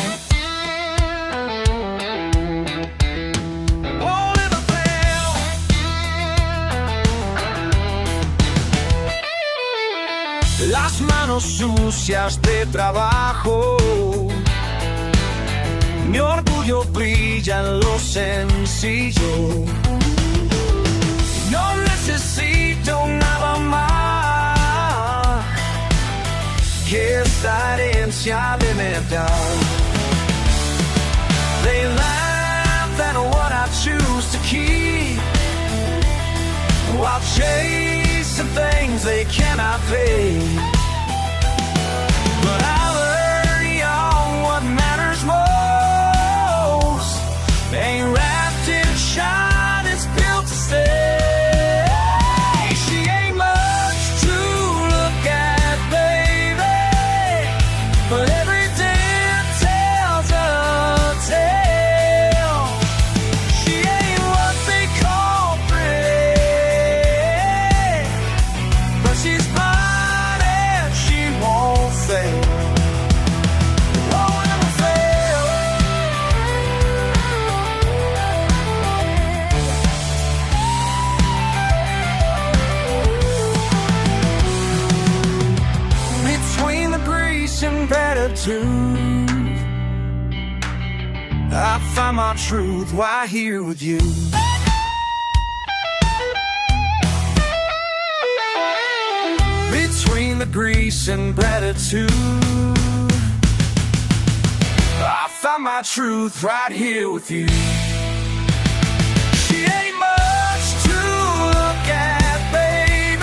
Las manos sucias de trabajo, mi orgullo brilla en lo sencillo. No necesito nada más que esta herencia de metal. They laugh at what I choose to keep, while chasing things they cannot pay. But I learned young what matters most ain't wrapped in shine, it's built to stay. She ain't much to look at, baby, but every day tells a tale. She ain't what they call pretty, but she's mine and she won't fail. Won't ever fail. Between the grace and gratitude, I find my truth right here with you. Between the grease and gratitude, I found my truth right here with you. She ain't much to look at, baby,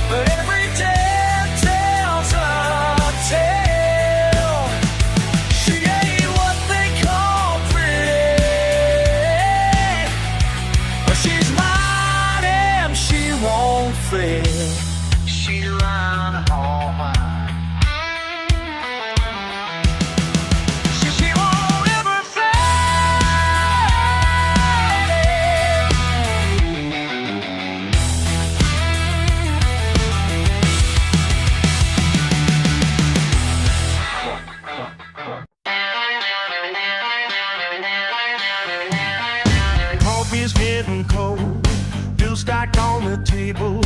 but every day tells a tale. She ain't what they call pretty, but she's mine and she won't fail. She's mine, all mine. She won't ever fail. Coffee's getting cold, bill stacked on the table.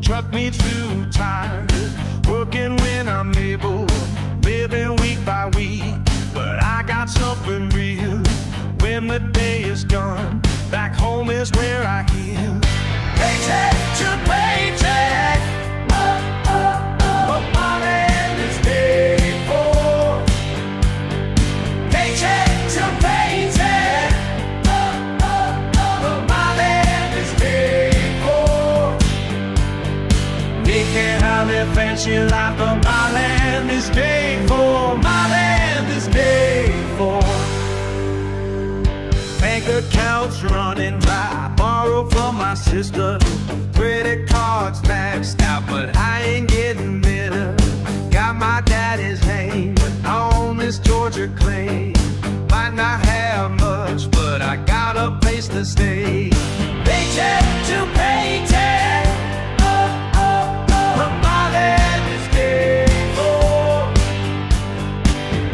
Truck me through tired, working when I'm able, living week by week. But I got something real when the day is done. Back home is where I heal. Paycheck to paycheck, but my land is paid for. Paycheck to paycheck, but my land is paid for. We can't have a fancy life, but my land is paid for. My land is paid for. Bank accounts running dry, borrow from my sister. Credit cards maxed out, but I ain't getting better. Got my daddy's name on this Georgia claim. Might not have much, but I got a place to stay. Paycheck to paycheck, but my land is paid for.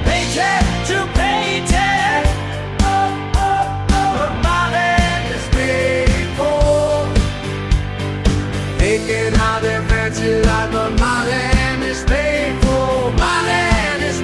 Paycheck to paycheck, but my land is paid for. Making out their fancy life, but my land is paid for. My land is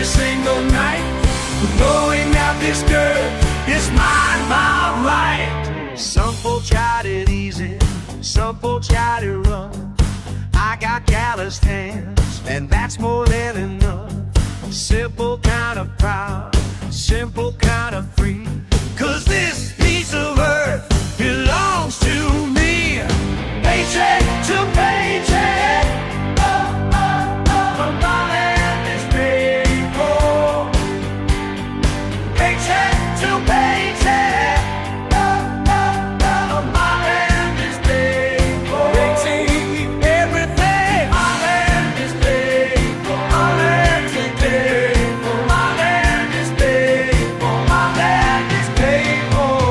every single night, knowing that this girl is mine, my right. Some folks tried it easy, some folks tried it rough. I got calloused hands, and that's more than enough. Simple kind of proud, simple kind of free. 'Cause this piece of earth belongs to me. Paycheck to paycheck, my land is paid for. Paycheck to paycheck, my land is paid for. They take everything, my land is paid for. My land is paid for. My land is paid for. My land is paid for.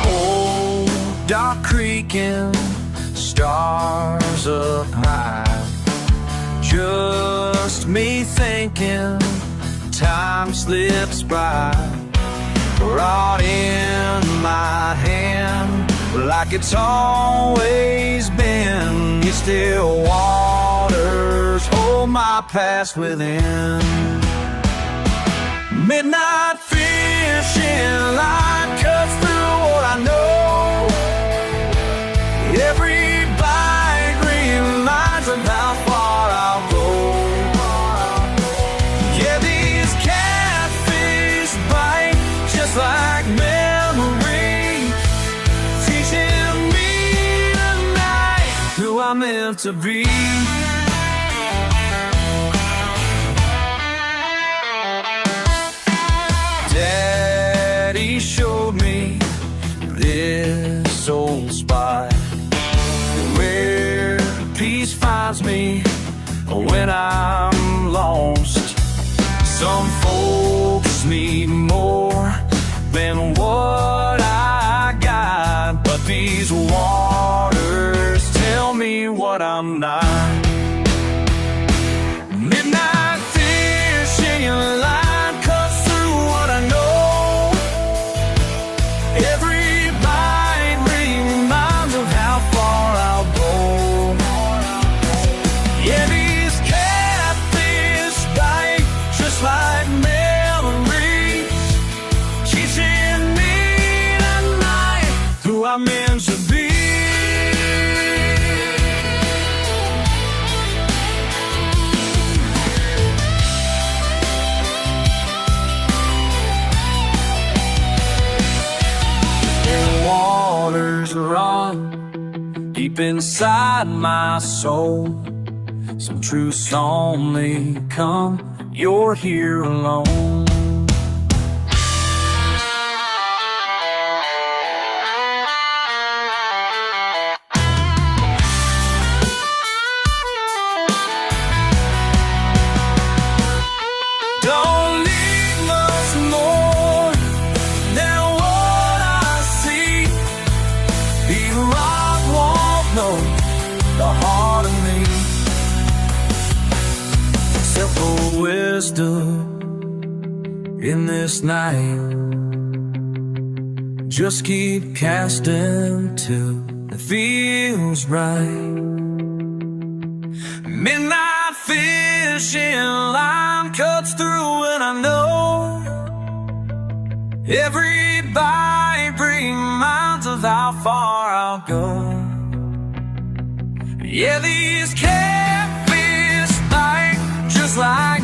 Old Dock creaking, stars up high. Just me thinking, time slips by. Brought in my hand, like it's always been. Your still waters hold my past within. Midnight fishing line cuts through what I know. Every bite reminds of how far I'll go. Yeah, these catfish bite just like memories, teaching me tonight who I'm meant to be. Daddy showed me this old spot where peace finds me when I'm lost. Some folks need more than what I got, but these waters tell me what I'm not. Midnight fishing line cuts through what I know. Every bite reminds of how far I'll go. Yeah, these catfish bite just like memories, teaching me tonight who I'm meant to be. Waters run deep inside my soul. Some truths only come, you're here alone. Don't need much more than what I see. The rock won't know the heart of me. Simple wisdom in this night. Just keep casting till it feels right. Midnight fishing line cuts through and I know every bite reminds of how far I'll go. Yeah, these catfish bite just like